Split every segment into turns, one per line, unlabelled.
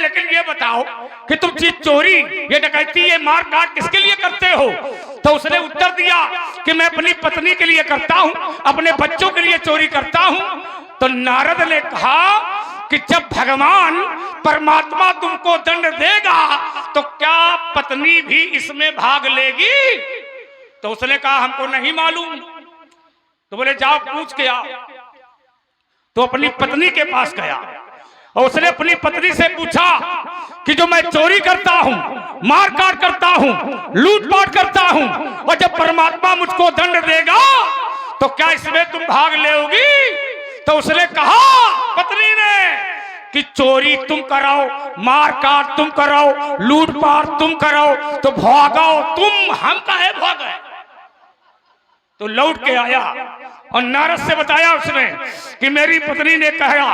लेकिन ये बताओ कि तुम चीज चोरी, ये डकैती, ये मार काट किसके लिए करते हो? तो उसने उत्तर दिया कि मैं अपनी पत्नी के लिए करता हूं, अपने बच्चों के लिए चोरी करता हूं। तो नारद ने कहा कि जब भगवान परमात्मा तुमको दंड देगा तो क्या पत्नी भी इसमें भाग लेगी? तो उसने कहा हमको नहीं मालूम। तो बोले जाओ पूछ के आओ। तो अपनी पत्नी के पास गया और उसने अपनी पत्नी से पूछा कि जो मैं चोरी करता हूं, मार काट करता हूं, लूटपाट करता हूं, और जब परमात्मा मुझको दंड देगा तो क्या इसमें तुम भाग लोगी? तो उसने कहा पत्नी ने कि चोरी तुम कराओ, मार काट तुम कराओ, लूटपाट तुम कराओ, तो भागाओ तुम, हम काहे भागे? तो लौट के आया और नारद से बताया उसने कि मेरी पत्नी ने कहा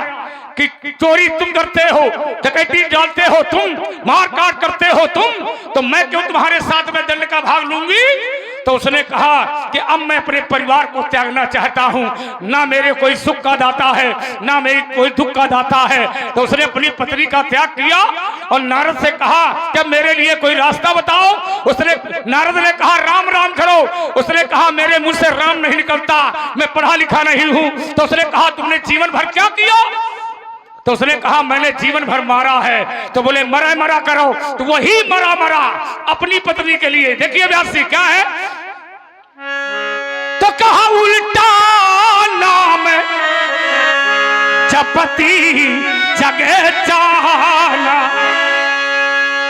कि चोरी तुम करते हो, डकैती डालते हो तुम, मार काट करते हो तुम, तो मैं क्यों तुम्हारे साथ में दंड का भाग लूंगी? तो उसने कहा कि अब मैं अपने परिवार को त्यागना चाहता हूं, ना मेरे कोई सुख का दाता है, ना मेरी कोई दुख का दाता है। तो उसने अपनी पत्नी का त्याग किया और नारद से कहा कि मेरे लिए कोई रास्ता बताओ। उसने नारद ने कहा राम राम करो। उसने कहा मेरे मुंह से राम नहीं निकलता, मैं पढ़ा लिखा नहीं हूं। तो उसने कहा तुमने जीवन भर क्या किया? तो उसने कहा मैंने जीवन भर मारा है। तो बोले मरा मरा करो। तो वही मरा मरा अपनी पत्नी के लिए। देखिए व्यास जी क्या है, तो कहा उल्टा नाम जपती जगे जाना।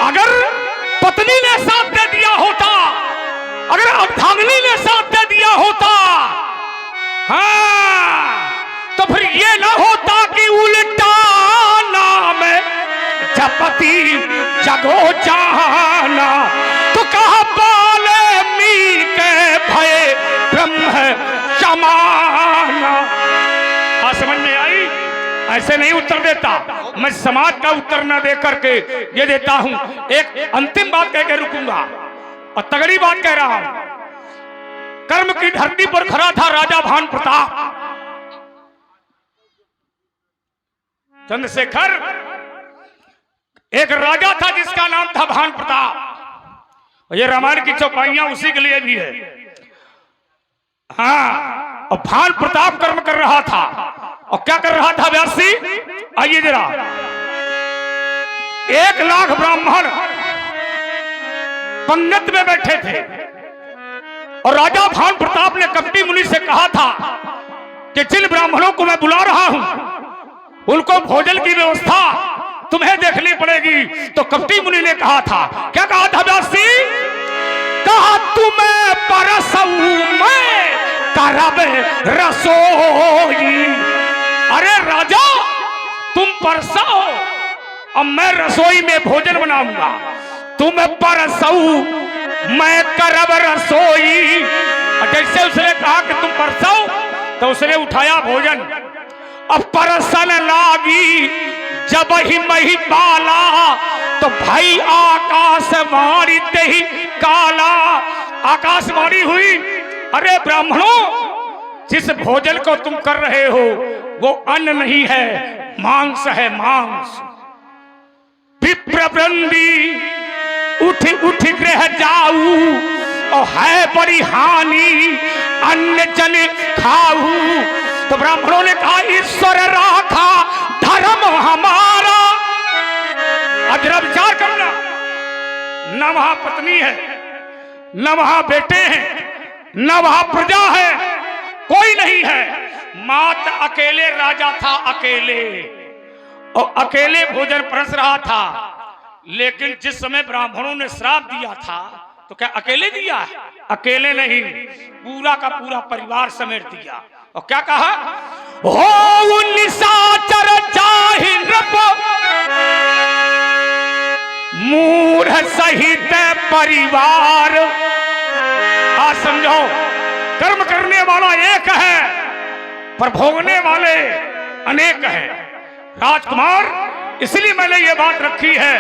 अगर पत्नी ने साथ दे दिया होता, अगर अर्धांगिनी ने साथ दे दिया होता, हाँ, तो फिर ये ना होता कि उल्टा नाम जपती जगो जाना। तो कहा बाले मी के भय ब्रह्म समाना। हाँ समझ में आई? ऐसे नहीं उत्तर देता मैं, समाज का उत्तर ना दे करके ये देता हूं। एक अंतिम बात कह के रुकूंगा और तगड़ी बात कह रहा हूं। कर्म की धरती पर खड़ा था राजा भान प्रताप। चंद्रशेखर एक राजा था जिसका नाम था भान प्रताप। ये रामायण की चौपाइयां उसी के लिए भी है। हाँ, और भान प्रताप कर्म कर रहा था। और क्या कर रहा था व्यासी? आइए जरा। 1 लाख ब्राह्मण पंगत में बैठे थे और राजा भान प्रताप ने कपटी मुनि से कहा था कि जिन ब्राह्मणों को मैं बुला रहा हूं उनको भोजन की व्यवस्था तुम्हें देखनी पड़ेगी। तो कपटी मुनि ने कहा था, क्या कहा था व्यासी? कहा तुम्हें परसऊ मैं करब रसोई। अरे राजा तुम परसाओ और मैं रसोई में भोजन बनाऊंगा। तुम परसऊ मैं करब रसोई। और जैसे उसने कहा कि तुम परसाओ तो उसने उठाया भोजन। अब परसन लागी जब ही मही बाला, तो भाई आकाशवाणी ते ही काला। आकाशवाणी हुई, अरे ब्राह्मणों जिस भोजन को तुम कर रहे हो वो अन्न नहीं है, मांस है, मांस। विप्रवृंदी उठ उठ गृह जाऊ और है बड़ी हानि अन्न जन खाऊ। तो ब्राह्मणों ने कहा ईश्वर राखा धर्म हमारा। अब जरा विचार करना, न वहां पत्नी है, न वहां बेटे हैं, न वहां प्रजा है, कोई नहीं है। मात्र अकेले राजा था, अकेले, और अकेले भोजन परस रहा था। लेकिन जिस समय ब्राह्मणों ने श्राप दिया था तो क्या अकेले दिया? अकेले नहीं, पूरा का पूरा परिवार समेट दिया। और क्या कहा? हो निशाचर चाहि नृप मूढ़ सहित परिवार। आज समझो, कर्म करने वाला एक है पर भोगने वाले अनेक हैं। राजकुमार, इसलिए मैंने ये बात रखी है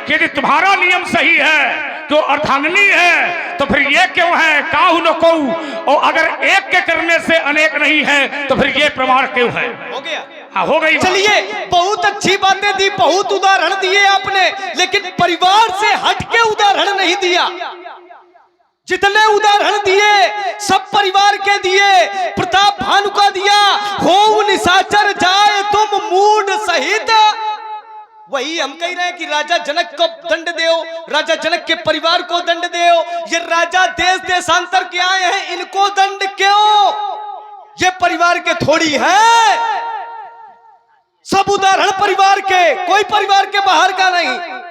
कि यदि तुम्हारा नियम सही है तो अर्धांगिनी है, तो फिर ये क्यों है काहू न कोऊ? और अगर एक के करने से अनेक नहीं है तो फिर ये प्रमाण क्यों है?
हो गया?
हाँ, हो गई।
चलिए, बहुत अच्छी बातें दी, बहुत उदाहरण दिए आपने। लेकिन परिवार से हटके उदाहरण नहीं दिया। जितने उदाहरण दिए सब परिवार के दिए। प्रताप भानु का दिया, हो निशाचर जाए तुम मूड सहित। वही हम कह रहे हैं कि राजा जनक को दंड दो, राजा जनक के परिवार को दंड दो। ये राजा देश देशांतर के आए हैं, इनको दंड क्यों? ये परिवार के थोड़ी है। सब उदाहरण परिवार के, कोई परिवार के बाहर का नहीं।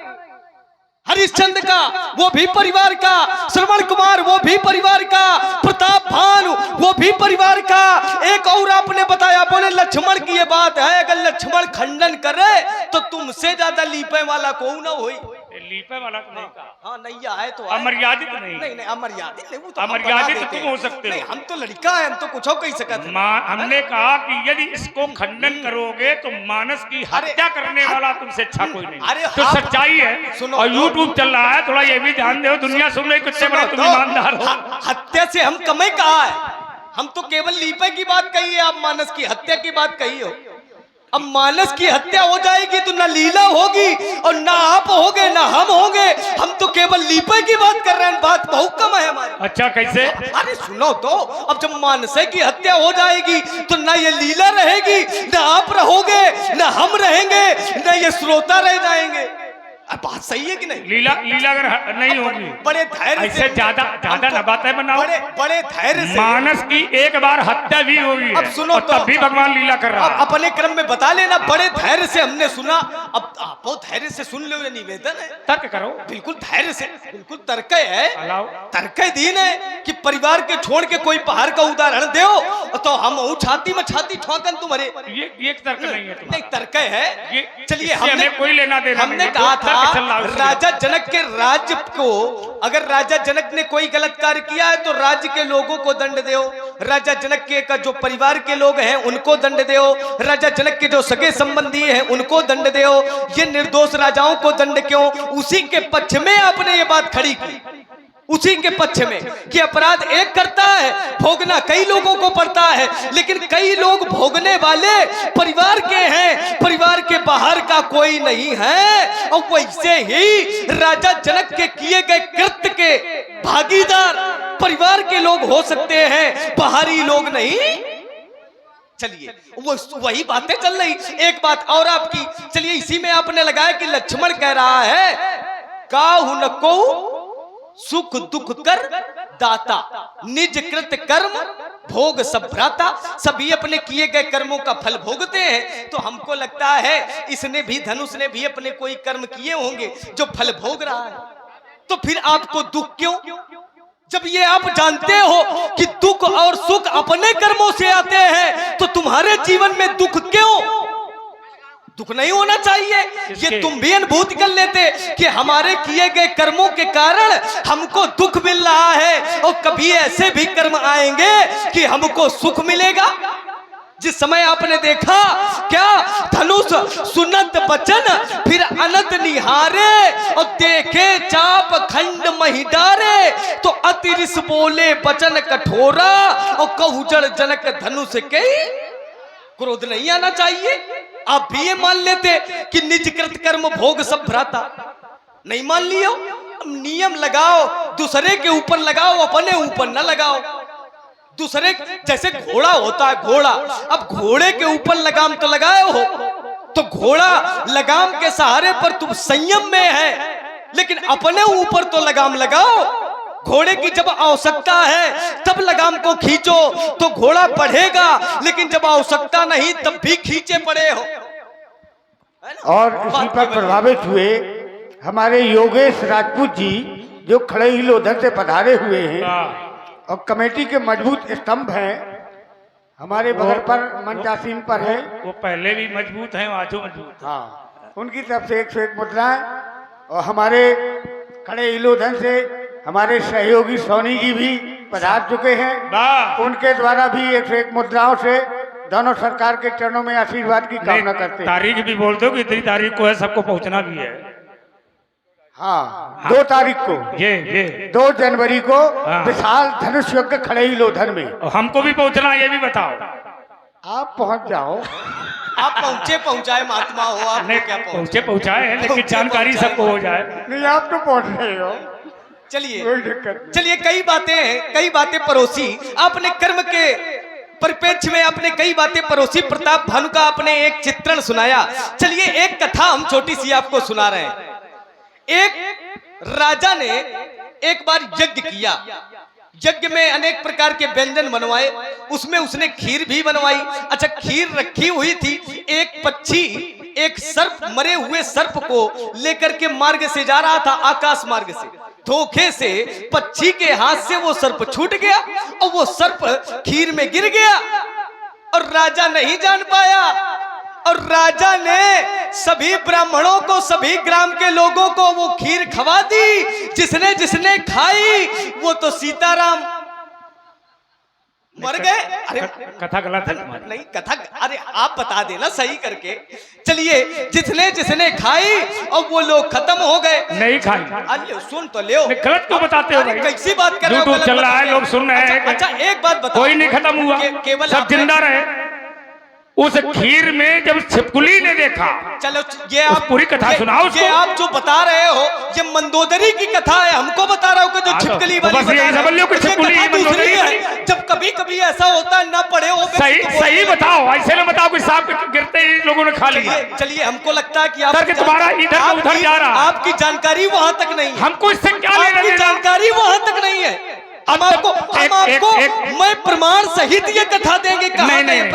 हरिश्चंद्र का वो भी परिवार का, श्रवण कुमार वो भी परिवार का, प्रताप भानु वो भी परिवार का। एक और आपने बताया, बोले लक्ष्मण की ये बात है, अगर लक्ष्मण खंडन करे तो तुमसे ज्यादा लीपे वाला कोई ना होई।
लीपे वाला तो नहीं कहा।
हाँ नहीं आए तो
अमर्यादित नहीं।
नहीं अमर्यादित नहीं, वो तो
अमर्यादित तुम हो सकते हो।
हम तो लड़का है, हम तो कुछ कह सकते।
हमने कहा कि यदि इसको खंडन करोगे तो मानस की हत्या करने वाला तुमसे अच्छा कोई नहीं।
अरे
तो सच्चाई है। और यूट्यूब चल रहा है, थोड़ा ये भी ध्यान दो, दुनिया सुन रही कितने बड़े तुम ईमानदार हो।
हत्या से हम कम कहा है, हम तो केवल लीपे की बात कही है, आप मानस की हत्या की बात कही हो। अब मानस की हत्या हो जाएगी तो ना लीला होगी और ना आप होगे ना हम होंगे। हम तो केवल लीपे की बात कर रहे हैं, बात बहुत कम है हमारी।
अच्छा कैसे?
अरे सुनो तो, अब जब मानस की हत्या हो जाएगी तो ना ये लीला रहेगी, ना आप रहोगे ना हम रहेंगे, ना ये श्रोता रह जाएंगे। बात सही है कि नहीं?
लीला अगर नहीं होगी,
बड़े धैर्य
से ज्यादा न बातें बनाओ।
बड़े धैर्य से
मानस की एक बार हत्या भी हुई है,
अब सुनो तो,
तब भी भगवान लीला कर रहा है।
अपने क्रम में बता लेना, बड़े धैर्य से हमने सुना। अब आप बहुत धैर्य से सुन लो, ये निवेदन है।
तर्क करो,
बिल्कुल धैर्य से, बिल्कुल तर्क है, तर्क दीन है कि परिवार के छोड़ के कोई पहाड़ का उदाहरण दो तो हम छाती में छाती ठोकन तुम्हारे।
ये तर्क नहीं है,
नहीं तर्क है। चलिए
हमने कोई लेना देना,
हमने कहा था राजा जनक के राज्य को, अगर राजा जनक ने कोई गलत कार्य किया है तो राज्य के लोगों को दंड दो। राजा जनक के का जो परिवार के लोग हैं उनको दंड दो। राजा जनक के जो सगे संबंधी हैं उनको दंड दो। ये निर्दोष राजाओं को दंड क्यों? उसी के पक्ष में आपने ये बात खड़ी की, उसी के पक्ष में कि अपराध एक करता है, भोगना कई लोगों को पड़ता है, लेकिन कई लोग भोगने वाले परिवार के हैं, परिवार के बाहर का कोई नहीं है। और वैसे ही राजा जनक के किए गए कृत्य के भागीदार परिवार के लोग हो सकते हैं, बाहरी लोग नहीं। चलिए वो वही बातें चल रही। एक बात और आपकी, चलिए इसी में आपने लगाया कि लक्ष्मण कह रहा है काहु न को सुख दुख कर दाता, निज कृत कर्म भोग सब भ्राता। सभी अपने किए गए कर्मों का फल भोगते हैं। तो हमको लगता है इसने भी, धनुष ने भी अपने कोई कर्म किए होंगे जो फल भोग रहा है। तो फिर आपको दुख क्यों? जब ये आप जानते हो कि दुख और सुख अपने कर्मों से आते हैं तो तुम्हारे जीवन में दुख क्यों? दुख नहीं होना चाहिए। ये तुम भी अनुभूति कर लेते कि हमारे किए गए कर्मों के कारण हमको दुख मिल रहा है, और कभी ऐसे भी कर्म आएंगे कि हमको सुख मिलेगा। जिस समय आपने देखा क्या, धनुष सुनत बचन फिर अनंत निहारे, और देखे चाप खंड मही डारे, तो अतिरिस बोले बचन कठोरा, और कहूजड़ जनक धनुष के क्रोध नहीं आना चाहिए। आप भी ये मान लेते कि निजकृत कर्म भोग सब भ्राता, नहीं मान लियो। नियम लगाओ, दूसरे के ऊपर लगाओ, अपने ऊपर न लगाओ। दूसरे जैसे घोड़ा होता है, घोड़ा, अब घोड़े के ऊपर लगाम तो लगाए हो, तो घोड़ा लगाम के सहारे पर तुम संयम में है, लेकिन अपने ऊपर तो लगाम लगाओ। घोड़े की जब आवश्यकता है तब लगाम को खींचो तो घोड़ा बढ़ेगा, लेकिन जब आवश्यकता नहीं तब भी खींचे पड़े हो।
और इसी पर प्रभावित हुए हमारे योगेश राजपूत जी, जो खड़े हिलोधर से पधारे हुए हैं और कमेटी के मजबूत स्तंभ हैं, हमारे बगल पर मंचासीन पर है।
वो पहले भी मजबूत हैं, आजो मजबूत।
हाँ, उनकी तरफ से 101 मुद्राएं, और हमारे खड़े हिलोधर से हमारे सहयोगी सोनी जी भी पधार चुके हैं। उनके द्वारा भी 101 मुद्राओं से दोनों सरकार के चरणों में आशीर्वाद की कामना करते हैं।
तारीख भी बोल दो कि इतनी तारीख को है, सबको पहुंचना भी है।
हाँ, 2 तारीख को,
ये
2 जनवरी को विशाल धनुष यज्ञ खड़े हिलोधर में।
हमको भी पहुंचना, ये भी बताओ।
आप पहुंच जाओ।
आप पहुंचाए महात्मा हो आप
नहीं
क्या
पहुंचे पहुंचाए हैं, लेकिन जानकारी सबको हो जाए।
नहीं आप तो पहुंच रहे हो,
चलिए
कोई दिक्कत नहीं।
चलिए, कई बातें परोसी आपने कर्म के परिप्रेक्ष्य में, आपने कई बातें परोसी। प्रताप भानु का आपने एक चित्रण सुनाया। चलिए एक कथा हम छोटी सी आपको सुना रहे हैं। एक राजा ने एक बार यज्ञ किया। यज्ञ में अनेक प्रकार के व्यंजन बनवाए, उसमें उसने खीर भी बनवाई। अच्छा, खीर रखी हुई थी, एक पक्षी, एक सर्प, मरे हुए सर्प को लेकर के मार्ग से जा रहा था, आकाश मार्ग से। धोखे से पक्षी के हाथ से वो सर्प छूट गया और वो सर्प खीर में गिर गया और राजा नहीं जान पाया। और राजा ने सभी ब्राह्मणों को, सभी ग्राम के लोगों को वो खीर खवा दी। जिसने जिसने खाई वो तो सीताराम मर गए। अरे
कथा गलत है तुम्हारी।
नहीं कथा, अरे आप बता देना सही करके। चलिए, जिसने जिसने खाई और वो लोग खत्म हो गए।
नहीं खाई।
अरे सुन तो ले,
गलत क्यों बताते हो भाई?
कैसी बात कर रहे हो?
यूट्यूब चल रहा है, लोग सुन रहे हैं।
अच्छा एक बात बताओ,
कोई नहीं खत्म हुआ,
केवल
सब जिंदा रहे। उस खीर में जब छिपकली ने देखा,
चलो ये आप
पूरी कथा सुनाओ उसको।
ये आप जो बता रहे हो ये मंदोदरी की कथा है, हमको बता रहा हो कि जो छिपकली वाली
बस यही समझ लो कि छिपकली ही मंदोदरी
है। जब कभी कभी ऐसा होता है ना पढ़े हो,
सही बताओ, ऐसे ना बताओ कि सांप गिरते ही लोगों ने खा लिया।
चलिए हमको लगता है कि आप
तुम्हारा इधर का उधर जा रहा है।
आपकी जानकारी वहां तक नहीं है।
हमको इससे क्या लेना देना?
जानकारी वहां तक नहीं है। हम आपको मैं प्रमाण सहित ये कथा देंगे।
नहीं,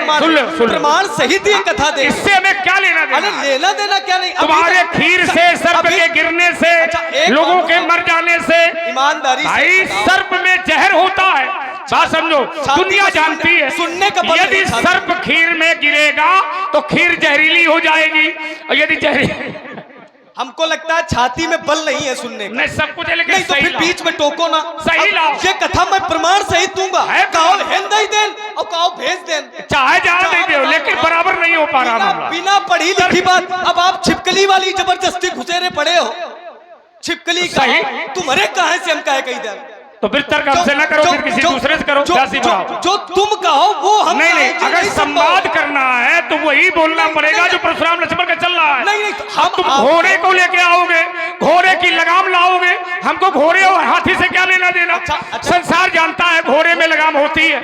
प्रमाण सहित ये कथा देंगे।
इससे हमें क्या लेना देना?
अरे लेना देना क्या नहीं।
तुम्हारे खीर से, सर्प के गिरने से, लोगों के मर जाने से,
ईमानदारी
भाई सर्प में जहर होता है। बात समझो, दुनिया जानती है।
सुनने का
यदि सर्प खीर में गिरेगा तो खीर जहरीली हो जाएगी, और यदि जहरीली,
हमको लगता है छाती में बल नहीं है सुनने का।
नहीं सब कुछ है, लेकिन
नहीं तो फिर बीच में टोको ना।
सही लाओ।
ये कथा मैं प्रमाण सहित दूंगा। कहो हिंदी देन और कहो भेज देन,
चाहे जहां दे दो, लेकिन बराबर नहीं हो पा रहा।
बिना पढ़ी लिखी बात। अब आप छिपकली वाली जबरदस्ती घुसेरे पड़े हो। छिपकली
सही,
तुम्हारे कहां से हम कहे कही दें?
तो फिर तर्क हमसे ना करो, फिर किसी दूसरे से करो।
जो तुम कहो वो हम
नहीं, अगर संवाद करना है तो वही बोलना पड़ेगा जो परशुराम लक्ष्मण का चल रहा है।
नहीं,
तुम घोड़े को लेके आओगे, घोड़े की लगाम लाओगे, हमको घोड़े और हाथी से क्या लेना देना? संसार जानता है घोड़े में लगाम होती है,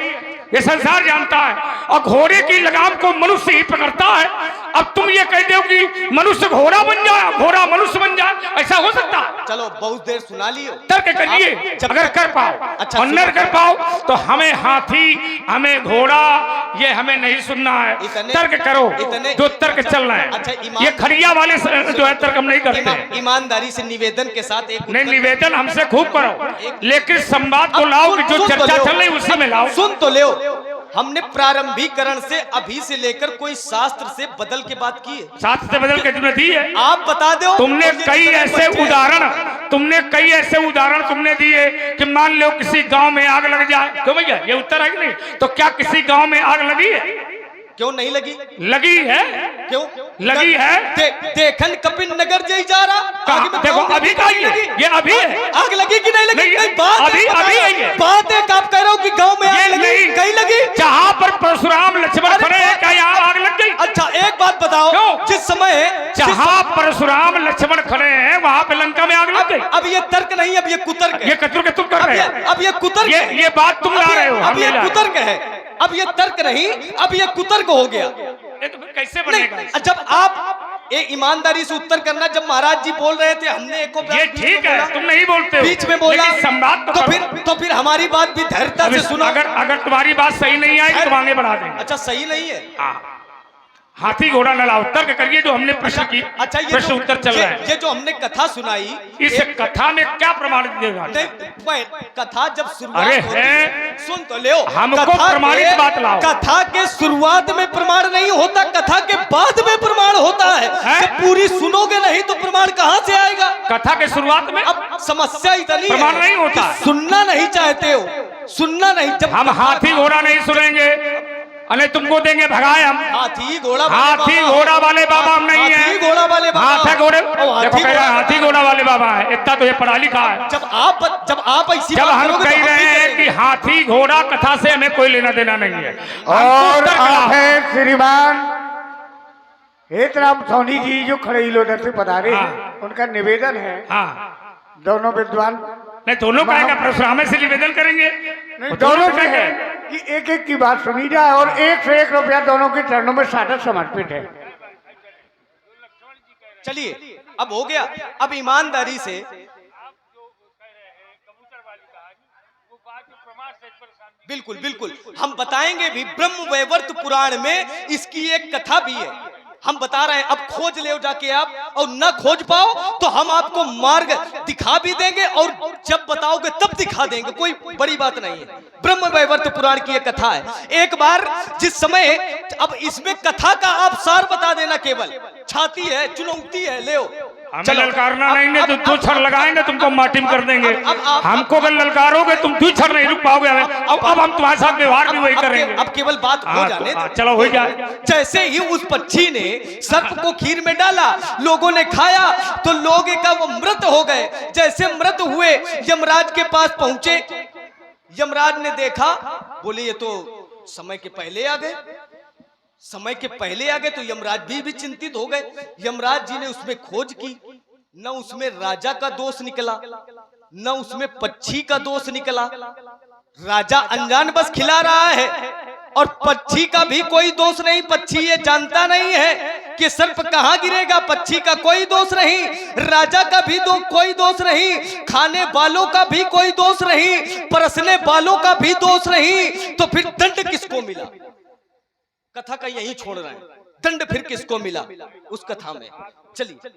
ये संसार जानता है, और घोड़े की लगाम को मनुष्य ही पकड़ता है। अब तुम ये कहते हो कि मनुष्य घोड़ा बन जाए, घोड़ा मनुष्य बन जाए, ऐसा हो सकता?
चलो बहुत देर सुना लियो,
तर्क करिए अगर कर पाओ। अच्छा, और न कर पाओ तो हमें हाथी, हमें घोड़ा, ये हमें नहीं सुनना है। तर्क करो जो तर्क चल रहा है।
अच्छा,
ये खड़िया वाले जो है तर्क हम नहीं करते।
ईमानदारी से निवेदन के साथ एक
नहीं, निवेदन हमसे खूब करो, लेकिन संवाद को लाओ कि जो चर्चा चल रही उसी में लाओ।
सुन तो ले, हमने प्रारंभिकरण से अभी से लेकर कोई शास्त्र से बदल के बात की है? शास्त्र
से बदल के तुमने दी है?
आप बता दो।
तुमने कई ऐसे उदाहरण तुमने दिए कि मान लो किसी गांव में आग लग जाए, क्यों भैया ये उत्तर है कि नहीं? तो क्या किसी गांव में आग लगी है?
क्यों नहीं लगी?
लगी है। क्यों लगी है?
देखन कपिन नगर जय जा रहा।
देखो अभी का ये अभी है।
आग लगी कि नहीं लगी? नहीं, बात
अभी है ये।
बात है आप कह रहे हो कि गांव में आग लगी, कहीं लगी?
जहां पर परशुराम लक्ष्मण खड़े हैं क्या यहाँ आग लग गई?
अच्छा एक बात बताओ, जिस समय
जहां परशुराम लक्ष्मण खड़े हैं वहां पे लंका में आग लग गई।
अब ये तर्क नहीं, अब ये कुतर्क है।
ये कतुर के तुम कर रहे हो।
अब ये कुतर्क,
ये बात तुम ला रहे हो।
अब ये कुतर्क है, अब ये तर्क नहीं, अब ये कुतर्क हो गया।
ये तो फिर कैसे बनेगा?
जब आप ये ईमानदारी से उत्तर करना, जब महाराज जी बोल रहे थे हमने एको
ये ठीक है, तुम नहीं बोलते हो,
बीच में बोला
संवाद
तो फिर हमारी बात भी धैर्यता से सुनो।
अगर तुम्हारी बात सही नहीं आई तो आगे बढ़ा देंगे।
अच्छा सही नहीं है?
हाथी घोड़ा न लाओ, तर्क करिए जो हमने प्रश्न की।
अच्छा
प्रश्न उत्तर चल रहा है।
ये जो हमने कथा सुनाई,
इस कथा में क्या प्रमाणित देगा?
नहीं, कथा जब शुरुआत
अरे
होती है, सुन तो ले,
हमको प्रमाणित बात लाओ।
कथा के शुरुआत में प्रमाण नहीं होता, कथा के बाद में प्रमाण होता है। जब पूरी सुनोगे नहीं तो प्रमाण कहाँ से आएगा?
कथा के शुरुआत में
अब समस्या इतनी
प्रमाण नहीं होता,
सुनना नहीं चाहते हो, सुनना नहीं। जब
हम हाथी घोड़ा नहीं सुनेंगे, अरे तुमको देंगे भगाए हम।
हाथी घोड़ा
वाले बाबा हम नहीं है।
हाथी घोड़ा वाले बाबा,
हाथी घोड़ा वाले बाबा है, इतना तो ये पढ़ा लिखा है।
जब आप ऐसी
जब हम कह रहे हैं कि हाथी घोड़ा कथा से हमें कोई लेना देना नहीं है,
और आप हैं श्रीमान हेतराम सोनी जी जो खड़े इलोधर से पधारे
हाँ।
हैं, उनका निवेदन है,
हाँ
दोनों विद्वान
नहीं दोनों का आएगा परशुराम से निवेदन करेंगे
नहीं, दोनों से है कि एक एक की बात सुनी जाए और 1 से 1 रुपया दोनों के चरणों में सादर समर्पित है।
चलिए अब हो गया। अब ईमानदारी से बिल्कुल बिल्कुल हम बताएंगे भी। ब्रह्म वैवर्त पुराण में इसकी एक कथा भी है, हम बता रहे हैं। अब खोज ले जाके आप, और न खोज पाओ तो हम आपको मार्ग दिखा भी देंगे, और जब बताओगे तब दिखा देंगे, कोई बड़ी बात नहीं है। ब्रह्म वैवर्त पुराण की एक कथा है। एक बार जिस समय, अब इसमें कथा का आप सार बता देना, केवल छाती है, चुनौती है, ले
हमें ललकारना नहीं है, तो 2 छड़ लगाएंगे तुमको माटी में कर देंगे। हमको अगर ललकारोगे तुम 2 छड़ नहीं रुक पाओगे हमें। अब हम तुम्हारे साथ व्यवहार भी वही करेंगे।
अब केवल बात हो जाने दो।
चलो हो जाए।
जैसे ही उस पक्षी ने सर्प को खीर में डाला, लोगों ने खाया तो लोग का वो मृत हो गए। जैसे मृत हुए यमराज के पास पहुंचे, यमराज ने देखा, बोले ये तो समय के पहले आ गए, समय के पहले आ गए। तो यमराज भी चिंतित हो गए। यमराज जी ने उसमें खोज की, न उसमें राजा का दोष निकला, न उसमें पक्षी का दोष निकला। राजा अनजान बस खिला रहा है, और पक्षी का भी कोई दोष नहीं। पक्षी ये जानता नहीं है कि सर्प कहां गिरेगा, पक्षी का कोई दोष नहीं, राजा का भी कोई दोष नहीं, खाने वालों का भी कोई दोष नहीं, परसने वालों का भी दोष नहीं। तो फिर दंड किसको मिला? कथा का यही छोड़ रहे हैं, दंड फिर किसको मिला उस कथा में। चलिए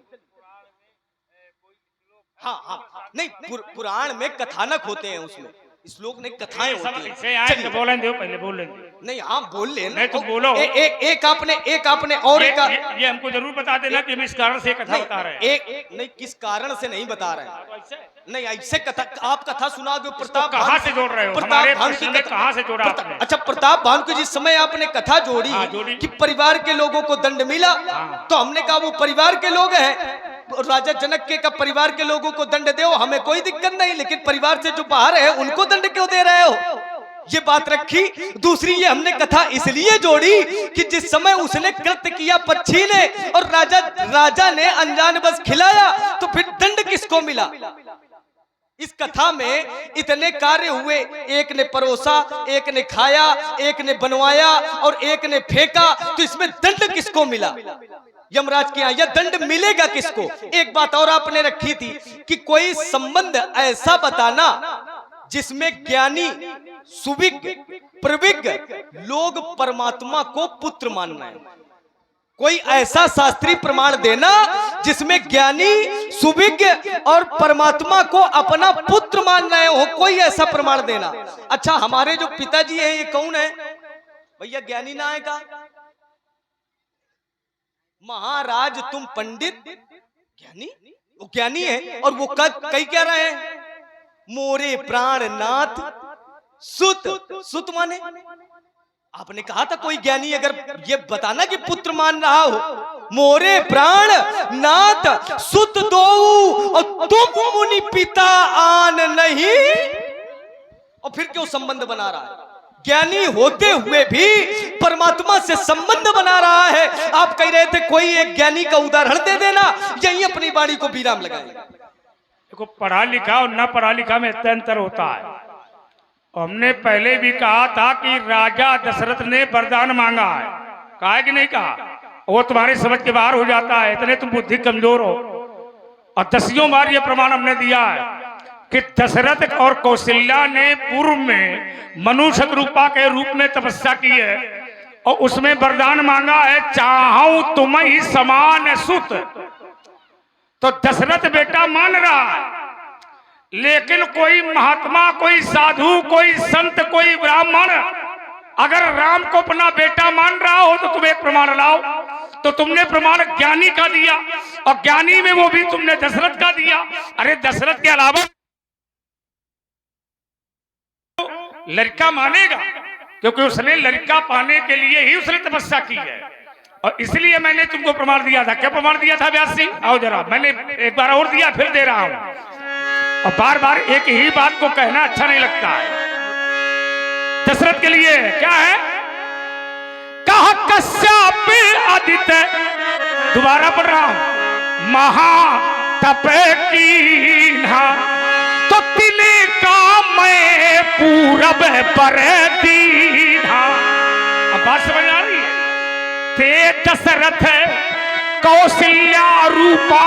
हाँ नहीं, पुराण में कथानक होते हैं, उसमें श्लोक नहीं, कथाएं होती हैं।
बोलें दो, पहले बोल लेंगे।
नहीं हाँ बोल लेना,
नहीं तो बोलो।
एक आपने और
ये हमको जरूर बता देना कि हम इस कारण से कथा बता रहे हैं।
एक नहीं, किस कारण से नहीं बता रहे हैं। नहीं ऐसे कथा, आप कथा सुनाओगे। प्रताप
कहाँ से जोड़ रहे हो? हमारे प्रश्न में कहाँ से जोड़ा आपने?
अच्छा, प्रताप भानु को जिस समय आपने कथा जोड़ी कि परिवार के लोगों को दंड मिला, तो हमने कहा वो परिवार के लोग हैं, राजा जनक के का परिवार के लोगों को दंड दो, हमें कोई दिक्कत नहीं, लेकिन परिवार से जो बाहर है उनको दंड क्यों दे रहे हो? ये बात रखी। दूसरी ये हमने कथा इसलिए जोड़ी कि जिस समय उसने कृत्य किया पक्षी ने, और राजा ने अनजान बस खिलाया, तो फिर दंड किसको मिला? इस कथा में इतने कार्य हुए, एक ने परोसा, एक ने खाया, एक ने बनवाया और एक ने फेंका, तो इसमें दंड किसको मिला? यमराज के यहाँ यह दंड मिलेगा किसको? एक बात और आपने रखी थी कि कोई संबंध ऐसा बताना जिसमें ज्ञानी, सुविज्ञ, प्रविज्ञ लोग परमात्मा को पुत्र मान रहे हैं। कोई ऐसा शास्त्रीय प्रमाण देना जिसमें ज्ञानी, सुविज्ञ और परमात्मा को अपना पुत्र मान रहे हो, कोई ऐसा प्रमाण देना। अच्छा, हमारे जो पिताजी हैं ये कौन है भैया? ज्ञानी ना है का? महाराज तुम पंडित, ज्ञानी, वो ज्ञानी है। और वो कई कह रहे हैं, मोरे प्राणनाथ सुत। सुत माने आपने कहा था कोई ज्ञानी अगर ये बताना कि पुत्र मान रहा हो, मोरे प्राण नाथ सुत दो, और तुम मुनि पिता आन नहीं। और फिर क्यों संबंध बना रहा है? ज्ञानी होते हुए भी परमात्मा से संबंध बना रहा है। आप कह रहे थे कोई एक ज्ञानी का उदाहरण दे देना, यही अपनी वाणी को विराम लगाएगा।
देखो, पढ़ा लिखा और न पढ़ा लिखा में इतना अंतर होता है। हमने पहले भी कहा था कि राजा दशरथ ने वरदान मांगा है, कहा है कि नहीं कहा? वो तुम्हारी समझ के बाहर हो जाता है, इतने तुम बुद्धि कमजोर हो। और 10 बार ये प्रमाण हमने दिया है कि दशरथ और कौशल्या ने पूर्व में मनुष्य रूपा के रूप में तपस्या की है, और उसमें वरदान मांगा है, चाहूं तुम्हें समान सुत। तो दशरथ बेटा मान रहा है, लेकिन कोई महात्मा, कोई साधु, कोई संत, कोई ब्राह्मण अगर राम को अपना बेटा मान रहा हो तो तुम एक प्रमाण लाओ। तो तुमने प्रमाण ज्ञानी का दिया, और ज्ञानी में वो भी तुमने दशरथ का दिया। अरे दशरथ के अलावा लड़का मानेगा, क्योंकि उसने लड़का पाने के लिए ही उसने तपस्या की है। और इसलिए मैंने तुमको प्रमाण दिया था। क्या प्रमाण दिया था व्यास सिंह? आओ जरा, मैंने एक बार और दिया, फिर दे रहा हूं। और बार बार एक ही बात को कहना अच्छा नहीं लगता है। दशरथ के लिए क्या है? कहा कश्या पे आदित्य, दोबारा पढ़ रहा हूं, महातप कीन्हा, तो तिले का मैं पूरब पर दीन्हा। अब बात समझ आ रही है? ते दशरथ कौशल्या रूपा,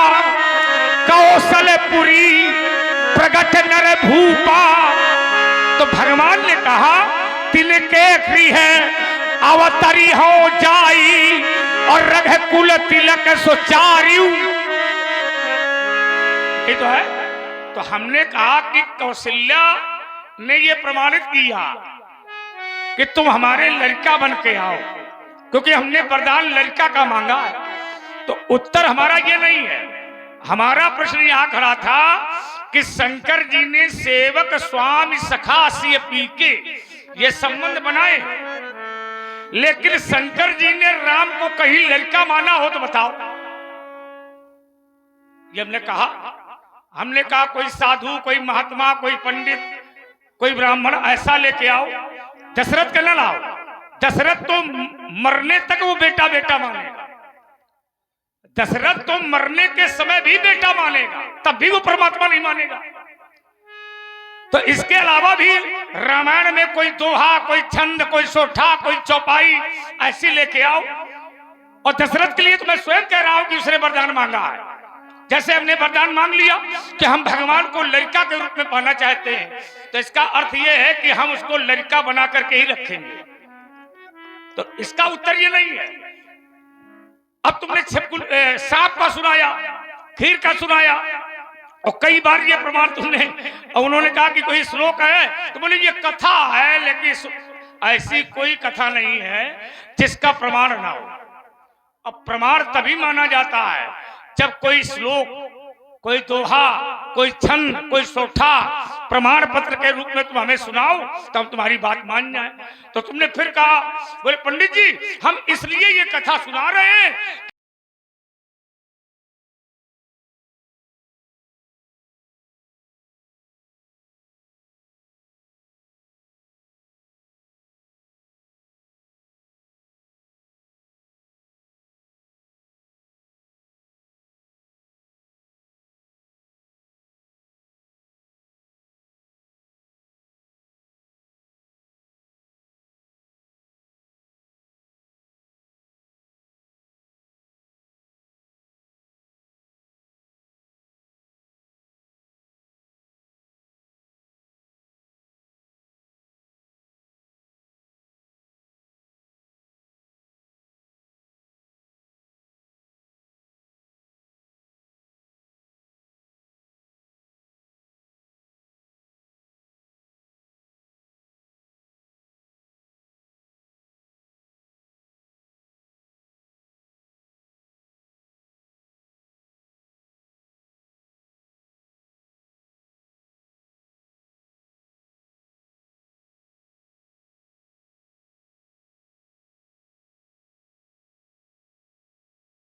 कौशलपुरी प्रगट नर भूपा। तो भगवान ने कहा तिलके फ्री है अवतरी हो जाई, और रघुकुल तिलक सुचारियु। ये तो है। तो हमने कहा कि कौशल्या ने ये प्रमाणित किया कि तुम हमारे लड़का बन के आओ, क्योंकि हमने वरदान लड़का का मांगा है। तो उत्तर हमारा ये नहीं है। हमारा प्रश्न यहां खड़ा था कि शंकर जी ने सेवक स्वामी सखा से पी के ये संबंध बनाए, लेकिन शंकर जी ने राम को कहीं लड़का माना हो तो बताओ। ये हमने कहा कोई साधु, कोई महात्मा, कोई पंडित, कोई ब्राह्मण ऐसा लेके आओ। दशरथ का न लाओ। दशरथ तो मरने तक वो बेटा बेटा मानेगा। दशरथ तो मरने के समय भी बेटा मानेगा, तब भी वो परमात्मा नहीं मानेगा। तो इसके अलावा भी रामायण में कोई दोहा, कोई छंद, कोई सोठा, कोई चौपाई ऐसी लेके आओ। और दशरथ के लिए तो मैं स्वयं कह रहा हूं कि उसने वरदान मांगा है। जैसे हमने वरदान मांग लिया कि हम भगवान को लड़का के रूप में पाना चाहते हैं, तो इसका अर्थ यह है कि हम उसको लड़का बना करके ही रखेंगे। तो इसका उत्तर ये नहीं है। अब तुमने सांप का सुनाया, खीर का सुनाया, और कई बार ये प्रमाण तुमने, और उन्होंने कहा कि कोई श्लोक है, तो बोले ये कथा है, लेकिन ऐसी कोई कथा नहीं है जिसका प्रमाण ना हो। अब प्रमाण तभी माना जाता है जब कोई श्लोक, कोई दोहा, कोई छंद, कोई सोठा प्रमाण पत्र के रूप में तुम हमें सुनाओ, तब तुम्हारी बात मान जाए। तो तुमने फिर कहा, बोले पंडित जी हम इसलिए ये कथा सुना रहे हैं।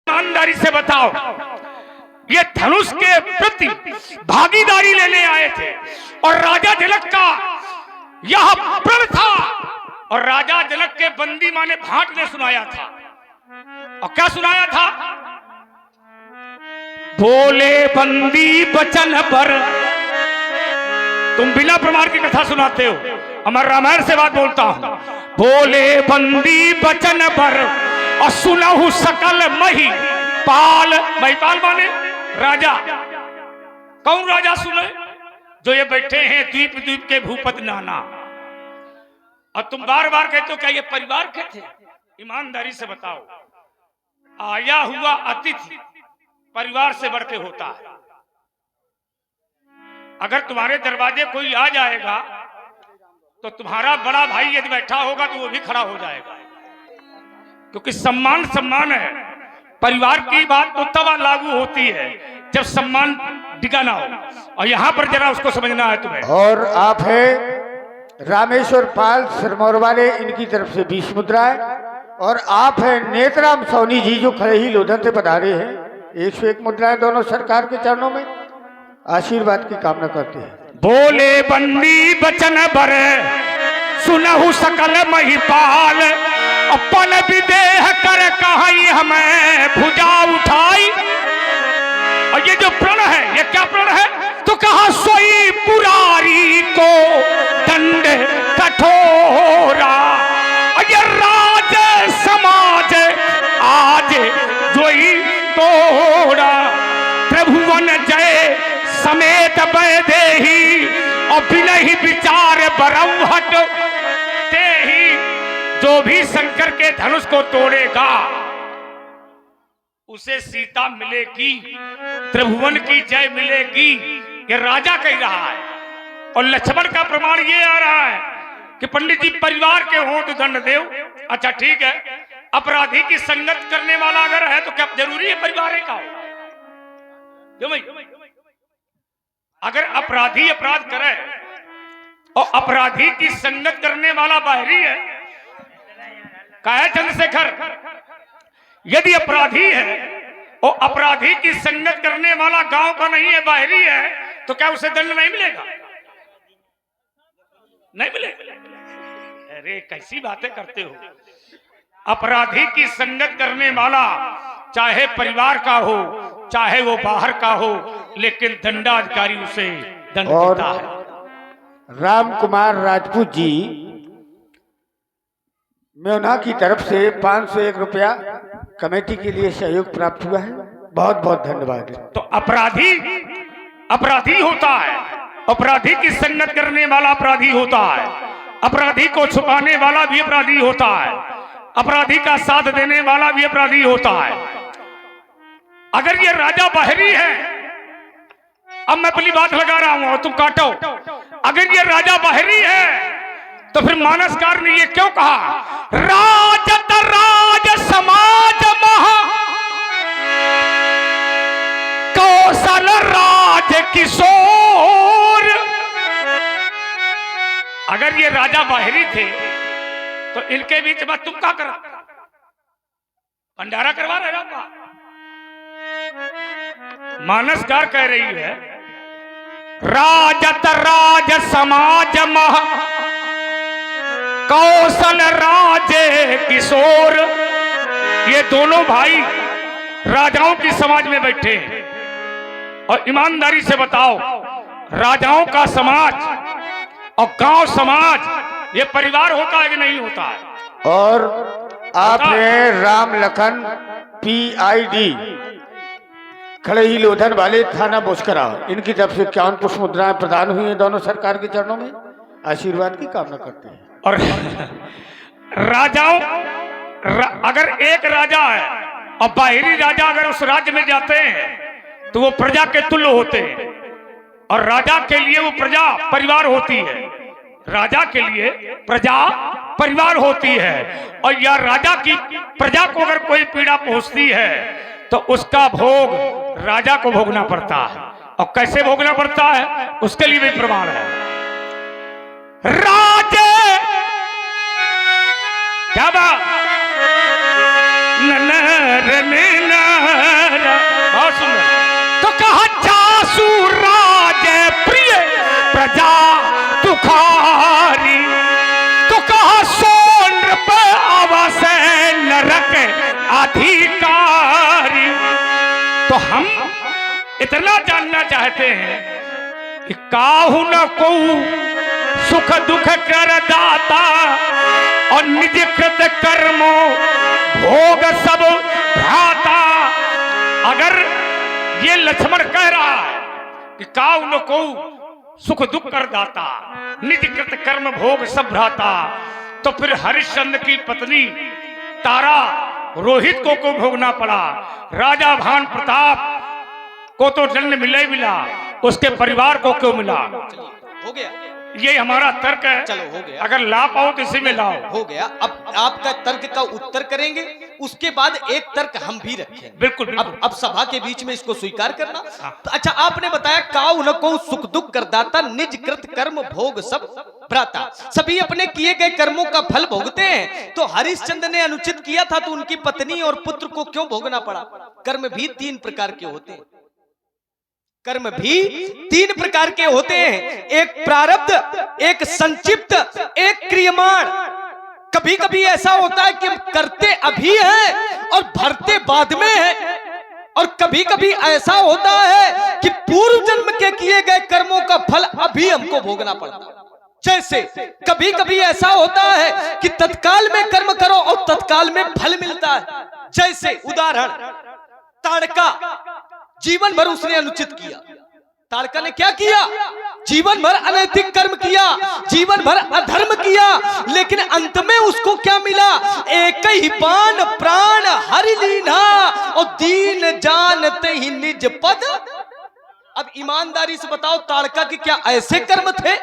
ईमानदारी से बताओ, ये धनुष के प्रति भागीदारी लेने आए थे, और राजा जनक का यह प्रण था, और राजा जनक के बंदी माने भाट ने सुनाया था। और क्या सुनाया था? बोले बंदी बचन पर। तुम बिना प्रमाण की कथा सुनाते हो, हमारे रामायण से बात बोलता हूं। बोले बंदी बचन पर, और सुनहु सकल महिपाल। महिपाल माने राजा। कौन राजा सुने? जो ये बैठे हैं द्वीप द्वीप के भूपत नाना। और तुम बार बार कहते हो क्या ये परिवार के थे? ईमानदारी से बताओ, आया हुआ अतिथि परिवार से बढ़ के होता है। अगर तुम्हारे दरवाजे कोई आ जाएगा तो तुम्हारा बड़ा भाई यदि बैठा होगा तो वो भी खड़ा हो जाएगा, क्योंकि सम्मान सम्मान है। परिवार की बात तो तब लागू होती है जब सम्मान डिगा ना हो, और यहाँ पर जरा उसको समझना है तुम्हें।
और आप है रामेश्वर पाल सिरमौर वाले, इनकी तरफ से 20 मुद्राएं, और आप है नेतराम सोनी जी जो खड़े ही लोधन से पधारे हैं, 101 मुद्राएं दोनों सरकार के चरणों में आशीर्वाद की कामना करते हैं।
बोले बंदी बचन बर, सुनहु सकल महिपाल, अपन विदेह कर कहाई हमें भुजा उठाई। और ये जो प्रण है, ये क्या प्रण है? तो कहा सोई पुरारी को दंड कठोरा। ये राज समाज आज जोई तोड़ा। त्रिभुवन जय समेत वैदेही और बिलहि विचार बरौहट ते ही। जो भी शंकर के धनुष को तोड़ेगा उसे सीता मिलेगी, त्रिभुवन की जय मिलेगी। ये राजा कह रहा है। और लक्ष्मण का प्रमाण ये आ रहा है कि पंडित जी परिवार के हो तो दंड देव। अच्छा ठीक है, अपराधी की संगत करने वाला अगर है तो क्या जरूरी है परिवार का हो? क्यों भाई? अगर अपराधी अपराध करे और अपराधी की संगत करने वाला बाहरी है, कहे चंद्रशेखर, यदि अपराधी है और अपराधी की संगत करने वाला गांव का नहीं है, बाहरी है, तो क्या उसे दंड नहीं मिलेगा? नहीं मिलेगा। अरे कैसी बातें करते हो। अपराधी की संगत करने वाला चाहे परिवार का हो चाहे वो बाहर का हो, लेकिन दंडाधिकारी उसे दंड देता है।
राम कुमार राजपूत जी मेवना की तरफ से 501 रुपया कमेटी के लिए सहयोग प्राप्त हुआ है। बहुत बहुत धन्यवाद।
तो अपराधी होता है, अपराधी की संगत करने वाला अपराधी होता है, अपराधी को छुपाने वाला भी अपराधी होता है, अपराधी का साथ देने वाला भी अपराधी होता है। अगर ये राजा बाहरी है, अब मैं अपनी बात लगा रहा हूं और तुम काटो, अगर ये राजा बाहरी है तो फिर मानसकार ने ये क्यों कहा? राजत राज समाज महा कौशल राज किशोर। अगर ये राजा बाहरी थे तो इनके बीच में तुम क्या करो? भंडारा करवा रहे हो क्या? मानसकार कह रही है राजत राज समाज महा कौशल राजे किशोर। ये दोनों भाई राजाओं की समाज में बैठे हैं। और ईमानदारी से बताओ, राजाओं का समाज और गांव समाज ये परिवार होता है कि नहीं होता है?
और आपने राम लखन PID खड़े ही लोधन वाले थाना बोचकरा, इनकी तरफ से 51 पुष्प मुद्राएं प्रदान हुई हैं। दोनों सरकार के चरणों में आशीर्वाद की कामना करते हैं।
और राजाओं अगर एक राजा है और बाहरी राजा अगर उस राज्य में जाते हैं तो वो प्रजा के तुल्य होते हैं। और राजा के लिए वो प्रजा परिवार होती है, राजा के लिए प्रजा परिवार होती है। और यह राजा की प्रजा को अगर कोई पीड़ा पहुंचती है तो उसका भोग राजा को भोगना पड़ता है। और कैसे भोगना पड़ता है उसके लिए भी प्रमाण है। राजे क्या बात, बहुत सुंदर। तो कहा जासू राज प्रिय प्रजा तुखारी। तो कहा सोन पे आवास नरक अधिकारी। तो हम इतना जानना चाहते हैं कि काहू न को सुख दुख कर दाता और निज कृत कर्मो भोग सब भ्राता। अगर ये लक्ष्मण कह रहा है कि काहू न को सुख दुख कर दाता निज कृत कर्म भोग सब भ्राता, तो फिर हरिश्चंद्र की पत्नी तारा रोहित को भोगना पड़ा। राजा भान प्रताप को तो दंड मिला ही मिला, उसके परिवार को क्यों मिला?
हो गया,
ये हमारा तर्क है।
चलो हो गया,
अगर ला पाओ तो इसी में लाओ।
हो गया। अब आपका तर्क का उत्तर करेंगे, उसके बाद एक तर्क हम भी रखेंगे।
बिल्कुल, बिल्कुल।
अब सभा के बीच में इसको स्वीकार करना। तो अच्छा, आपने बताया काऊ न को सुख दुख करदाता निज कृत कर्म भोग सब भ्राता। सभी अपने किए गए कर्मों का फल भोगते हैं। तो हरिश्चंद्र ने अनुचित किया था तो उनकी पत्नी और पुत्र को क्यों भोगना पड़ा? कर्म भी 3 प्रकार के होते हैं। कर्म भी 3 प्रकार के होते हैं, एक प्रारब्ध, एक संचिप्त, एक क्रियमाण। कभी कभी ऐसा होता है कि हम करते अभी हैं और भरते बाद में हैं, और कभी कभी ऐसा होता है कि पूर्व जन्म के किए गए कर्मों का फल अभी हमको भोगना पड़ता है। जैसे कभी कभी ऐसा होता है कि तत्काल में कर्म करो और तत्काल में फल मिलता है। जैसे उदाहरण, ताड़का, जीवन भर उसने अनुचित किया। ताड़का ने क्या किया? जीवन भर अनैतिक कर्म किया, जीवन भर अधर्म किया, लेकिन अंत में उसको क्या मिला? एक ही बाण प्राण हरि लीना और दीन जानते ही निज पद। अब ईमानदारी से बताओ, ताड़का के क्या ऐसे कर्म थे?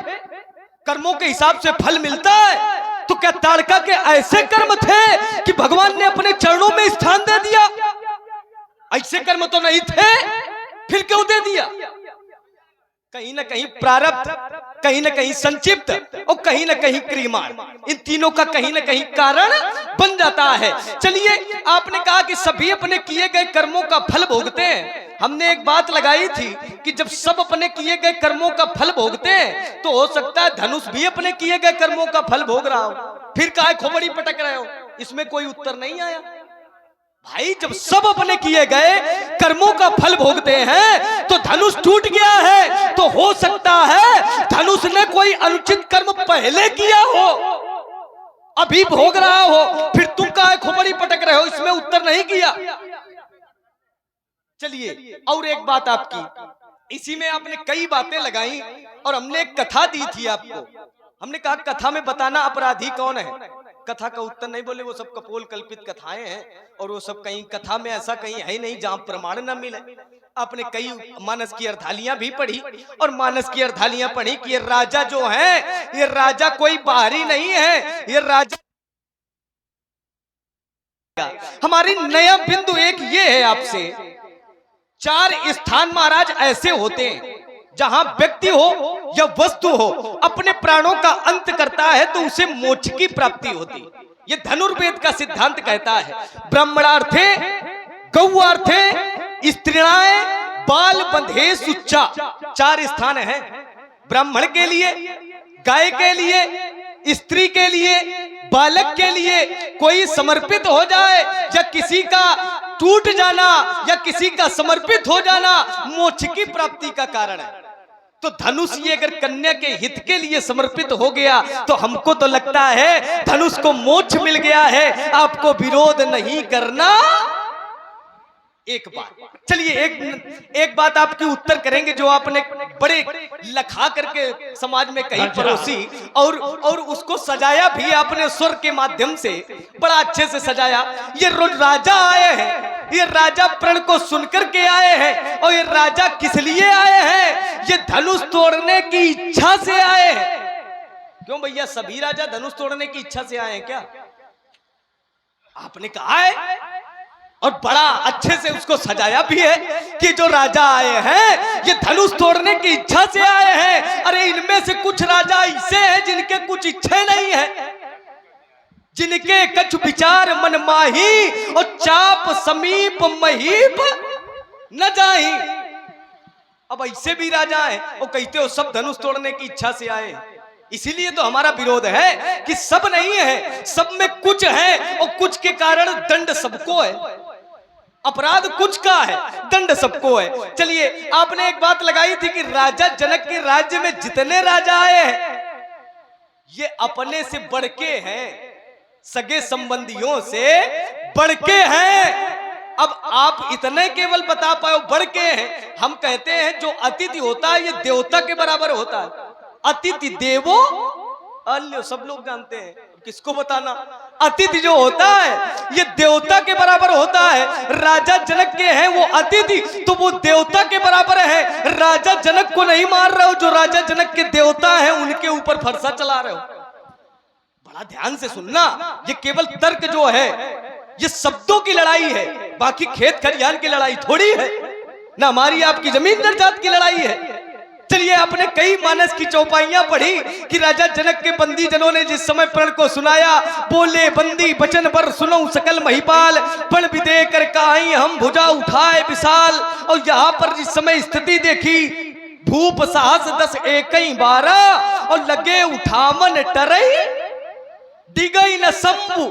कर्मों के हिसाब से फल मिलता है, तो क्या ताड़का के ऐसे कर्म थे कि भगवान ने अपने चरणों में स्थान दे दिया? ऐसे कर्म तो नहीं थे, फिर क्यों दे दिया? कहीं ना कहीं प्रारब्ध, कहीं ना कहीं संचिप्त और कहीं ना कहीं क्रियमाण, इन तीनों का कहीं ना कहीं कारण बन जाता है। चलिए, आपने कहा कि सभी अपने किए गए कर्मों का फल भोगते हैं। हमने एक बात लगाई थी कि जब सब अपने किए गए कर्मों का फल भोगते हैं तो हो सकता है धनुष भी अपने किए गए कर्मों का फल भोग रहा हो। फिर काहे खोपड़ी पटक रहे हो? इसमें कोई उत्तर नहीं आया भाई। जब सब अपने किए गए कर्मों का फल भोगते हैं तो धनुष टूट गया है, तो हो सकता है धनुष ने कोई अनुचित कर्म पहले किया हो, अभी भोग रहा हो। फिर तुम काहे खोपड़ी पटक रहे हो? इसमें उत्तर नहीं किया। चलिए, और एक बात आपकी, इसी में आपने कई बातें लगाई और हमने एक कथा दी थी आपको। हमने कहा कथा में बताना अपराधी कौन है। कथा का उत्तर नहीं बोले, वो सब कपोल कल्पित कथाएं हैं और वो सब कहीं कथा में ऐसा कहीं है नहीं जहां प्रमाण न मिले। आपने कई मानस की अर्धालियां भी पढ़ी और मानस की अर्धालियां पढ़ी कि ये राजा जो है, ये राजा कोई बाहरी नहीं है, ये राजा। हमारी नया बिंदु एक ये है आपसे, 4 स्थान महाराज ऐसे होते हैं जहां व्यक्ति हो या वस्तु हो अपने प्राणों का अंत करता है तो उसे मोक्ष की प्राप्ति होती। ये धनुर्वेद का सिद्धांत कहता है। ब्राह्मणार्थे, गौआर्थे, स्त्रीणाए, बाल बंधे सुच्चा, 4 स्थान हैं। ब्राह्मण के लिए, गाय के लिए, स्त्री के लिए, बालक के लिए कोई समर्पित हो जाए या किसी का टूट जाना या किसी का समर्पित हो जाना मोक्ष की प्राप्ति का कारण है। तो धनुष ये अगर कन्या के हित के लिए समर्पित हो गया तो हमको तो लगता है धनुष को मोक्ष मिल गया है। आपको विरोध नहीं करना। एक बात, चलिए एक बात आपकी उत्तर करेंगे जो आपने बड़े लखा करके समाज में कहीं परोसी और उसको सजाया भी आपने स्वर के माध्यम से, बड़ा अच्छे से सजाया। ये राजा आए हैं, ये राजा प्रण को सुनकर के आए हैं और ये राजा किस लिए आए हैं? ये धनुष तोड़ने की इच्छा से आए हैं। क्यों भैया, सभी राजा धनुष तोड़ने की इच्छा से आए हैं क्या? आपने कहा है और बड़ा अच्छे से उसको सजाया भी है कि जो राजा आए हैं ये धनुष तोड़ने की इच्छा से आए हैं। अरे इनमें से कुछ राजा ऐसे हैं जिनके कुछ इच्छा नहीं है, जिनके कछु विचार मन माही और चाप समीप महीप न जाही। अब ऐसे भी राजा हैं और कहते हो सब धनुष तोड़ने की इच्छा से आए हैं। इसीलिए तो हमारा विरोध है कि सब नहीं है, सब में कुछ है और कुछ के कारण दंड सबको है। अपराध कुछ का है, दंड सबको है। चलिए, आपने एक बात लगाई थी कि राजा जनक के राज्य में जितने राजा आए हैं ये अपने से बढ़ के हैं, सगे संबंधियों से बढ़ के हैं। अब आप इतने केवल बता पाओ बढ़ के हैं। हम कहते हैं जो अतिथि होता है ये देवता के बराबर होता है। अतिथि देवो अल्यो, सब लोग जानते हैं, किसको बताना। अतिथि जो होता है ये देवता के बराबर होता है। राजा जनक के हैं वो अतिथि, तो वो देवता के बराबर है। राजा जनक को नहीं मार रहे हो, जो राजा जनक के देवता हैं उनके ऊपर फरसा चला रहे हो। बड़ा ध्यान से सुनना, ये केवल तर्क जो है ये शब्दों की लड़ाई है, बाकी खेत खलिहान की लड़ाई थोड़ी है, ना हमारी आपकी जमीन दरजात की लड़ाई है। चलिए, आपने कई मानस की चौपाइयां पढ़ी कि राजा जनक के बंदी जनों ने जिस समय प्रण को सुनाया, बोले बंदी बचन पर सुनो सकल महिपाल, पण विदे कर काई हम भुजा उठाए विशाल। और यहाँ पर जिस समय स्थिति देखी, भूप साहस 10 एकई 12 और लगे उठामन टरई डिगई न शंभु।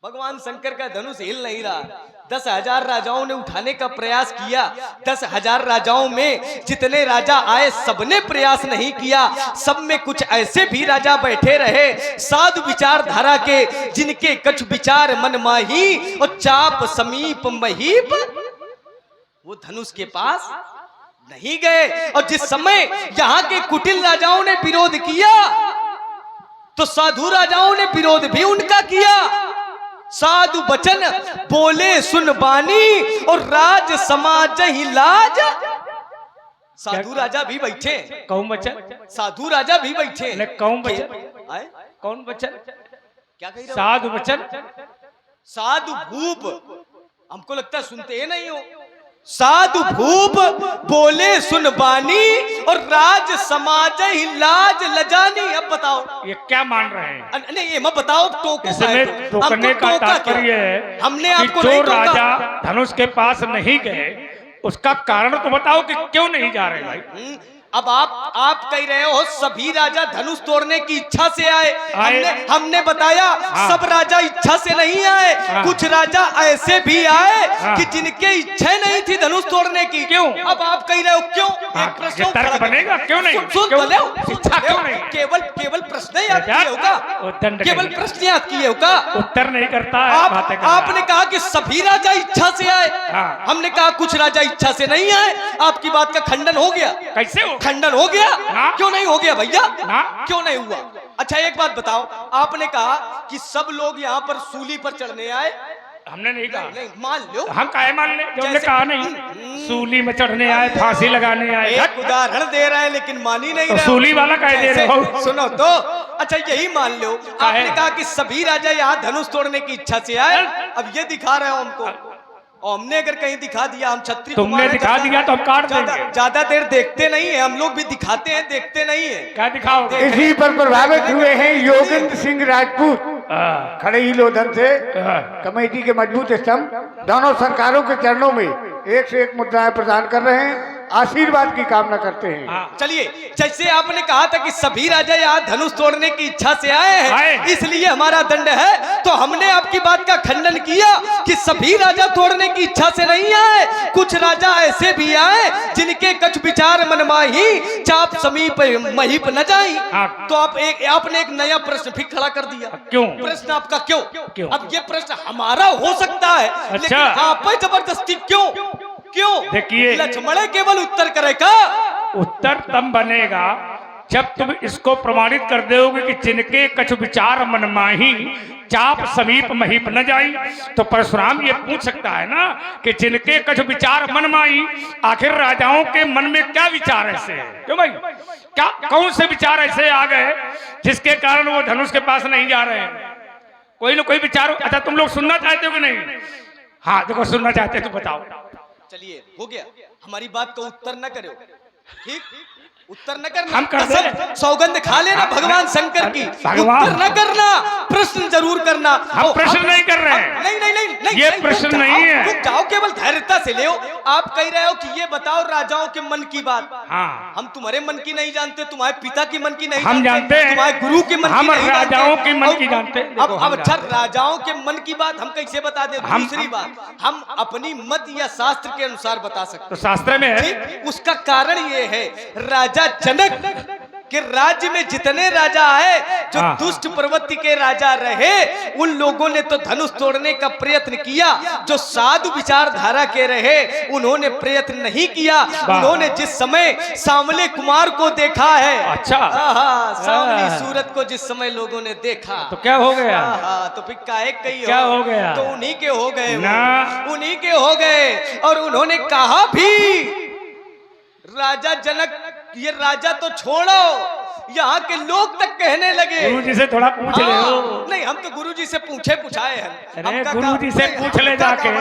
भगवान शंकर का धनुष हिल नहीं रहा। 10,000 राजाओं ने उठाने का प्रयास किया। 10,000 राजाओं में जितने राजा आए सबने प्रयास नहीं किया। सब में कुछ ऐसे भी राजा बैठे रहे साधु विचारधारा के, जिनके कछ विचार मन माही और चाप समीप महीप, वो धनुष के पास नहीं गए। और जिस समय यहाँ के कुटिल राजाओं ने विरोध किया तो साधु राजाओं ने विरोध भी उनका किया। साधु बचन बोले सुन बानी और राज समाज ही लाज। साधु राजा भी बैठे,
कौन बचन?
साधु राजा भी बैठे।
कौन बचन? कौन बचन?
क्या कह रहे हो?
साधु बचन,
साधु भूप। हमको लगता है सुनते ही नहीं हो। साधु भूप बोले सुन बानी और राज समाज ही लाज लजानी। अब बताओ
ये क्या मान रहे हैं?
नहीं ये मत बताओ। टोको
इसमें टोकने का तात्पर्य है
हमने
कि
आपको
जो राजा धनुष के पास नहीं गए उसका कारण तो बताओ कि क्यों नहीं जा रहे भाई।
अब आप कह रहे हो सभी राजा धनुष तोड़ने की इच्छा से आए। हमने बताया सब राजा इच्छा से नहीं आए। कुछ राजा ऐसे भी आए कि जिनके इच्छा नहीं थी धनुष तोड़ने की।
क्यों?
अब आप कह रहे हो क्यों? एक प्रश्न
तर्क बनेगा क्यों नहीं?
इच्छा क्यों नहीं? केवल प्रश्न याद किए होगा, केवल प्रश्न याद किए होगा,
उत्तर नहीं करता है।
आपने कहा कि सभी राजा इच्छा से आए। हमने कहा कुछ राजा इच्छा से नहीं आए। आपकी बात का खंडन हो गया।
कैसे हो?
खंडन हो गया? क्यों नहीं हो गया भैया?
क्यों
नहीं हुआ? अच्छा एक बात बताओ, आपने कहा कि सब लोग यहाँ पर सूली पर चढ़ने आए।
हमने नहीं कहा।
नहीं मान लो।
हम काहे मान ले? जो हमने कहा नहीं सूली में चढ़ने आए, फांसी लगाने आए।
एक उदाहरण दे रहे हैं लेकिन मान ही नहीं
तो
रहे।
सूली वाला काहे दे रहे हो?
सुनो तो, अच्छा यही मान लो। आपने कहा कि सभी राजा यहाँ धनुष तोड़ने की इच्छा से आए। अब ये दिखा रहे हो हमको, और हमने अगर कहीं दिखा दिया, हम छत्री
तुमने दिखा दिया तो हम काट देंगे।
ज्यादा देर देखते नहीं है हम लोग, भी दिखाते हैं देखते नहीं है।
क्या दिखाओ?
इसी पर प्रभावित हुए हैं योगेंद्र सिंह राजपूत, खड़े ही लोधन से कमेटी के मजबूत स्तंभ। दोनों सरकारों के चरणों में एक से एक मुद्राएं प्रदान कर रहे हैं, आशीर्वाद की कामना करते हैं।
चलिए, जैसे आपने कहा था कि सभी राजा यहाँ धनुष तोड़ने की इच्छा से आए हैं इसलिए हमारा दंड है, तो हमने आपकी बात का खंडन किया कि सभी राजा तोड़ने की इच्छा से नहीं आए। कुछ राजा ऐसे भी आए जिनके कछ विचार मन माही चाप समीप महीप न जाई। तो आपने एक नया प्रश्न फिर खड़ा कर दिया।
क्यों?
प्रश्न आपका क्यों? अब ये प्रश्न हमारा हो सकता है, लेकिन आप पे जबरदस्ती क्यों?
देखिए,
लक्ष्मण केवल उत्तर करेगा।
उत्तर तब बनेगा जब तुम इसको प्रमाणित कर दोगे कि जिनके कछ विचार मन माही चाप समीप महीप न जाई। तो परशुराम ये पूछ सकता है ना कि जिनके कछ विचार मन माही, आखिर राजाओं के मन में क्या विचार ऐसे है? क्यों भाई, क्या कौन से विचार ऐसे आ गए जिसके कारण वो धनुष के पास नहीं जा रहे हैं? कोई ना कोई विचार। अच्छा तुम लोग सुनना चाहते हो कि नहीं? हाँ देखो, सुनना चाहते हो तो बताओ।
चलिए हो गया, हमारी बात का उत्तर न करो, ठीक? उत्तर न करना,
हम कर दे।
सौगंध खा लेना भगवान शंकर की। उत्तर न करना, प्रश्न जरूर करना।
हम प्रश्न नहीं कर रहे हैं।
नहीं,
ये प्रश्न नहीं है।
रुक जाओ, केवल धैर्यता से ले। आप कह रहे हो कि ये बताओ राजाओं के मन की बात।
हाँ,
हम तुम्हारे मन की नहीं जानते, तुम्हारे पिता की मन की नहीं
हम जानते हैं,
तुम्हारे गुरु के मन की नहीं,
राजाओं के मन की जानते हैं।
अब अच्छा, राजाओं के मन की बात हम कैसे बता दें? दूसरी बात, हम अपनी मत या शास्त्र के अनुसार बता सकते।
तो शास्त्र में है।
उसका कारण ये है, राजा जनक के राज्य में जितने राजा आए जो दुष्ट प्रवृत्ति के राजा रहे, उन लोगों ने तो धनुष तोड़ने का प्रयत्न किया। जो साधु विचारधारा के रहे उन्होंने प्रयत्न नहीं किया। उन्होंने जिस समय सांवले कुमार को देखा है,
अच्छा,
सांवली सूरत को जिस समय लोगों ने देखा,
तो क्या हो गया?
तो फिर काहे कही
क्या हो गया?
तो उन्हीं के हो गए
ना,
उन्हीं के हो गए। और उन्होंने कहा भी, राजा जनक ये राजा तो छोड़ो, यहाँ के लोग तक कहने लगे।
गुरुजी से थोड़ा पूछ ले हो।
नहीं, हम तो गुरुजी से पूछाए हैं।
अरे गुरुजी से पूछ ले जाके,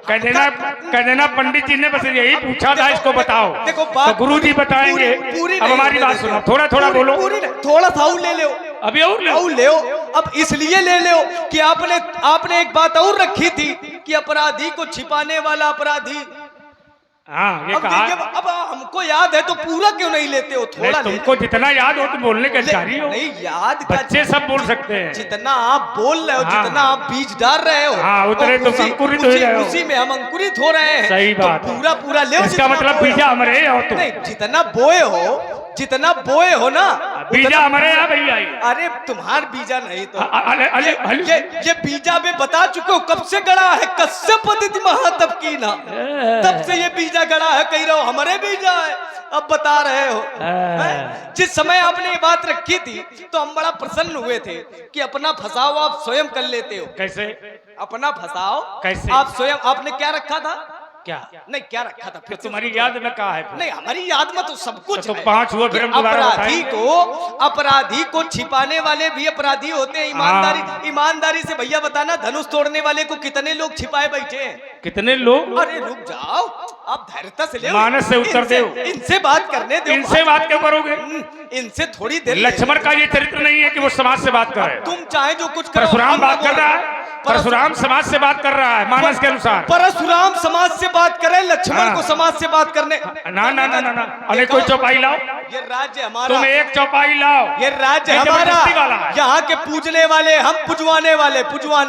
कह देना पंडित जी ने बस यही पूछा था, इसको बताओ।
देखो
तो गुरुजी बताएंगे। अब हमारी बात सुनो, थोड़ा थोड़ा बोलो।
थोड़ा सा और ले लो,
अभी और ले लो।
अब इसलिए ले लो कि आपने एक बात और रखी थी कि अपराधी को छिपाने वाला अपराधी।
हाँ, ये कहा।
अब हम तुमको याद है तो पूरा क्यों नहीं लेते हो? थोड़ा
नहीं, तुमको जितना याद हो तुम बोलने के जारी हो।
नहीं याद
बच्चे सब बोल सकते हैं।
जितना आप बोल रहे हो,
हाँ,
जितना आप बीज डाल रहे हो,
हाँ, उतने तुम अंकुरित हो रहे हो।
उसी में हम अंकुरित हो रहे हैं।
सही बात
तो पूरा पूरा ले।
इसका मतलब बीजा हमारे हो तुम।
नहीं, जितना बोए हो ना,
बीजा हमारे यहाँ भैया।
अरे तुम्हार बीजा नहीं तो
अले
ये बीजा में बता चुके हो कब से गड़ा है। कश्यप पद्धति महातप की ना, तब से ये बीजा गड़ा है। कह रहे हो हमारे बीजा है, अब बता रहे हो। जिस समय आपने ये बात रखी थी तो हम बड़ा प्रसन्न हुए थे कि अपना फसाओ आप स्वयं कर लेते हो।
कैसे
अपना फसाओ
कैसे?
आप स्वयं। आपने क्या रखा था?
क्या
नहीं, क्या रखा था? फिर
तुम्हारी याद में कहा है?
नहीं, हमारी याद में तो सब कुछ
तो
है।
5 हुआ, फिर हम दोबारा
अपराधी को छिपाने वाले भी अपराधी होते हैं। ईमानदारी से भैया बताना, धनुष तोड़ने वाले को कितने लोग छिपाए बैठे हैं?
कितने लोग?
अरे रुक जाओ, आप धैर्यता से ले।
मानस से उत्तर दो।
इनसे बात करने दो।
इनसे बात क्यों करोगे?
इनसे थोड़ी देर।
लक्ष्मण का ये चरित्र नहीं है कि वो समाज से बात करे।
तुम चाहे जो कुछ करो।
परशुराम बात कर रहा है, परशुराम समाज से बात कर रहा है मानस के अनुसार।
परशुराम समाज से बात करे, लक्ष्मण को समाज से बात करने।
ना ना ना ना ना, अरे कोई चौपाई लाओ।
ये राज्य हमारा।
तुम एक चौपाई लाओ।
ये राज्य हमारा। यहाँ के पूजने वाले हम, पुजवाने वाले पूजा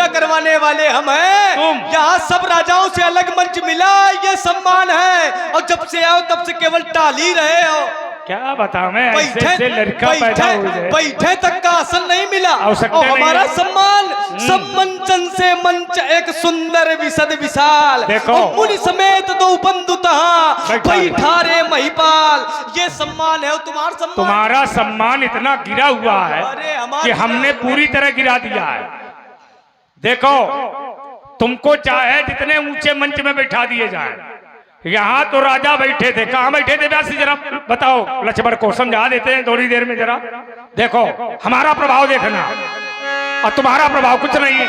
करवाने वाले हम हैं। यहाँ सब राजाओं से अलग मंच मिला, ये सम्मान है। और जब से आओ तब से केवल टाल ही रहे हो।
क्या बता मैं, ऐसे लड़का पैदा हो जाए,
बैठे तक का आसन नहीं मिला।
और
हमारा सम्मान सम्मंचन से मंच एक सुंदर विशद विशाल।
देखो
मुनि समेत दो बंधु तहां बैठा रे महिपाल। ये सम्मान है तुम्हारा सम्मान।
तुम्हारा सम्मान इतना गिरा हुआ है कि हमने पूरी तरह गिरा दिया है। देखो तुमको चाहे जितने ऊंचे मंच में बैठा दिए जाए, यहाँ तो राजा बैठे थे। कहाँ बैठे थे व्यास जी, जरा बताओ। लक्ष्मण को समझा देते हैं थोड़ी देर में। जरा देखो हमारा प्रभाव देखना, और तुम्हारा प्रभाव कुछ नहीं है।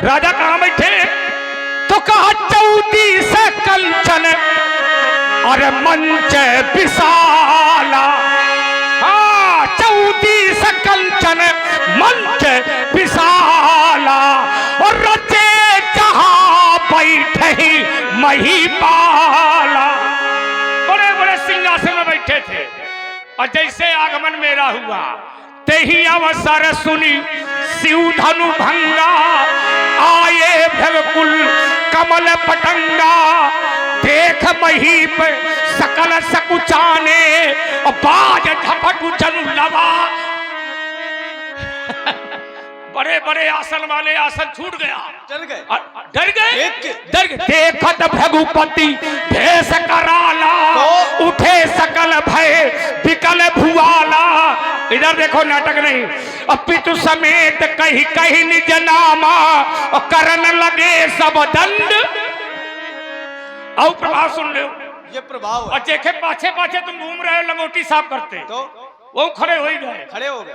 राजा कहाँ बैठे? तो कहा 34 कंचन और मंच विशाला। हाँ, 34 कंचन मंच विशाला और रचे जहां बैठे ही महिपाला। बड़े बड़े सिंहासन में बैठे थे। और जैसे आगमन मेरा हुआ, तेही अवसर सुनी शिव धनु भंगा। आए भगकुल कमल पटंगा। देख महीप सकल सकुचाने, बाज झपट जनु लवा। बड़े बड़े आसन वाले आसन छूट गया। डर गए। देखत भगुपति भेष कराला। उठे सकल भय विकल भुआला। इधर देखो, नाटक नहीं। अपितु समेत कहीं कहीं निज नामा और करन लगे सब दंड। और प्रभाव सुन लो,
ये प्रभाव।
और देखे पाछे पाछे तुम घूम रहे हो लंगोटी साफ करते,
तो
वो खड़े हो गए।
खड़े हो गए।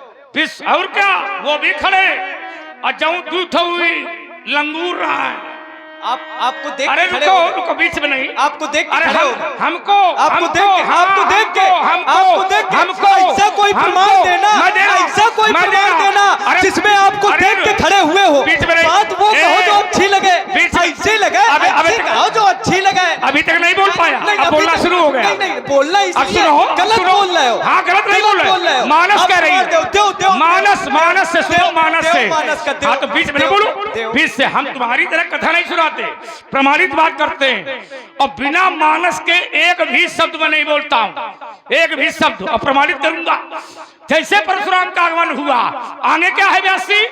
और क्या, वो भी खड़े। और जऊं दूठ हुई लंगूर रहा है।
आपको देख।
अरे रुको बीच में नहीं।
आपको देख।
अरे हमको
ऐसा कोई प्रमाण देना, ऐसा कोई प्रमाण देना जिसमें आपको देख के खड़े हुए हो। बात वो कहो जो अच्छी लगे, ऐसे लगे। कहो जो अच्छी लगे।
अभी तक नहीं बोल पाया, अब बोलना शुरू हो गया।
नहीं बोलना इसलिए गलत बोल रहे हो।
हाँ, गलत नहीं बोल रहे हो। मानस कह रही है। मानस से सुनो, मानस से। हाँ, तो बीच में नहीं बोलो। बीच से हम तुम्हारी तरह कथा नहीं सुनाते, प्रमाणित बात करते हैं। और बिना मानस के एक भी शब्द में नहीं बोलता हूं, एक भी शब्द। और प्रमाणित करूंगा। जैसे परशुराम का आगमन हुआ, आगे क्या है व्यासी?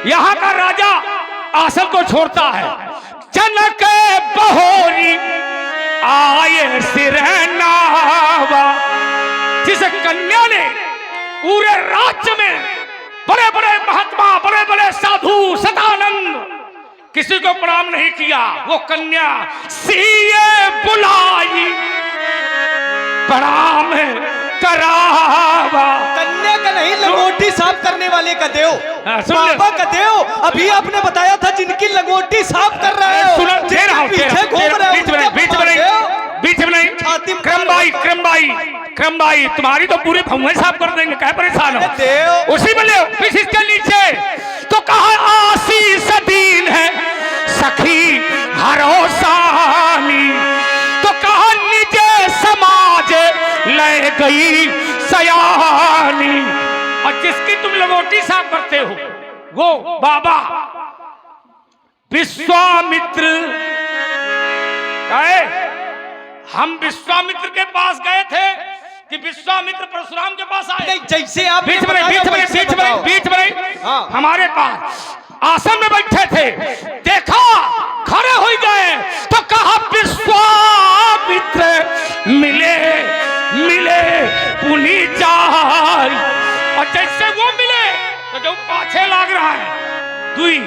यहाँ का राजा आसन को छोड़ता है। जनक बहोरी आए सिरनावा। जिस कन्या ने पूरे राज्य में बड़े बड़े महात्मा, बड़े बड़े साधु, सदानंद किसी को प्रणाम नहीं किया, वो कन्या सीए बुलाई प्रणाम करावा।
कन्या का नहीं, लंगोटी साफ करने वाले का देव, बाबा का देव। अभी आपने बताया था जिनकी लंगोटी साफ कर रहे हो।
बीच में नहीं। क्रमबाई तुम्हारी तो पूरे भौंवे साफ कर देंगे, क्या परेशान हो? उसी में ले इसके नीचे। तो कहा आशीष दीन है सखी हरोसानी। कई सयानी। और जिसकी तुम लंगोटी साफ करते हो वो बाबा विश्वामित्र। कहे हम विश्वामित्र के पास गए थे कि विश्वामित्र परशुराम के पास आए?
नहीं, जैसे आप
बीच में
हाँ।
हमारे पास आसन में बैठे थे, देखा खड़े हो गए तो कहा विश्वामित्र मिले मिले पुनी जाय। और जैसे वो मिले तो जो पाछे लाग रहा है दुई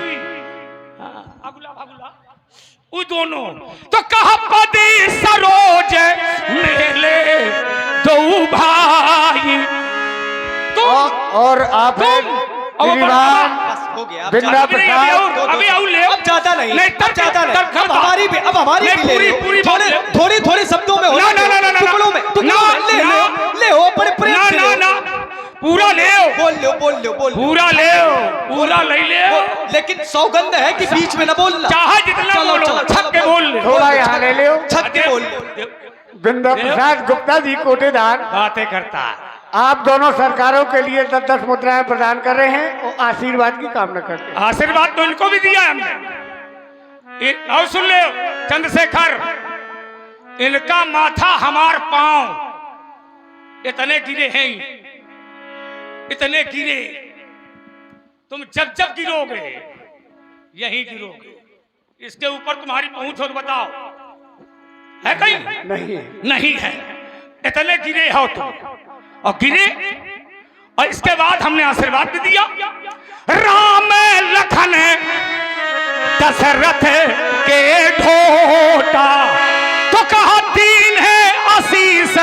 भागुला वो दोनों तो कहा पदी सरोज मेले दो भाई।
और आप
हो गया,
बिंद्रा प्रसाद
अभी ले
अब ज्यादा नहीं, अब ज्यादा नहीं, अब हमारी भी
पूरी
थोड़ी शब्दों में टुकड़ों में ले हो बड़े प्रेम से
पूरा ले
पूरा
ले
लेकिन सौगंध है कि बीच में न बोलना,
चाहे जितना बोलो छक के बोल ले,
थोड़ा यहाँ ले लो।
छक के बोल।
बिंद्रा प्रसाद गुप्ता जी कोटेदार
बातें करता है।
आप दोनों सरकारों के लिए 10-10 मुद्राएं प्रदान कर रहे हैं और आशीर्वाद की कामना करते हैं।
आशीर्वाद तो इनको भी दिया हमने। और सुन ले चंद्रशेखर, इनका माथा हमार पांव इतने गिरे हैं, इतने गिरे। तुम जब जब गिरोगे यही गिरोगे। इसके ऊपर तुम्हारी पहुंच हो तो बताओ है कहीं? नहीं है। इतने गिरे हो तुम और गिरे। और इसके बाद हमने आशीर्वाद भी दिया, राम लखन दशरथ के ढोटा। तो कहा दीन है आशीष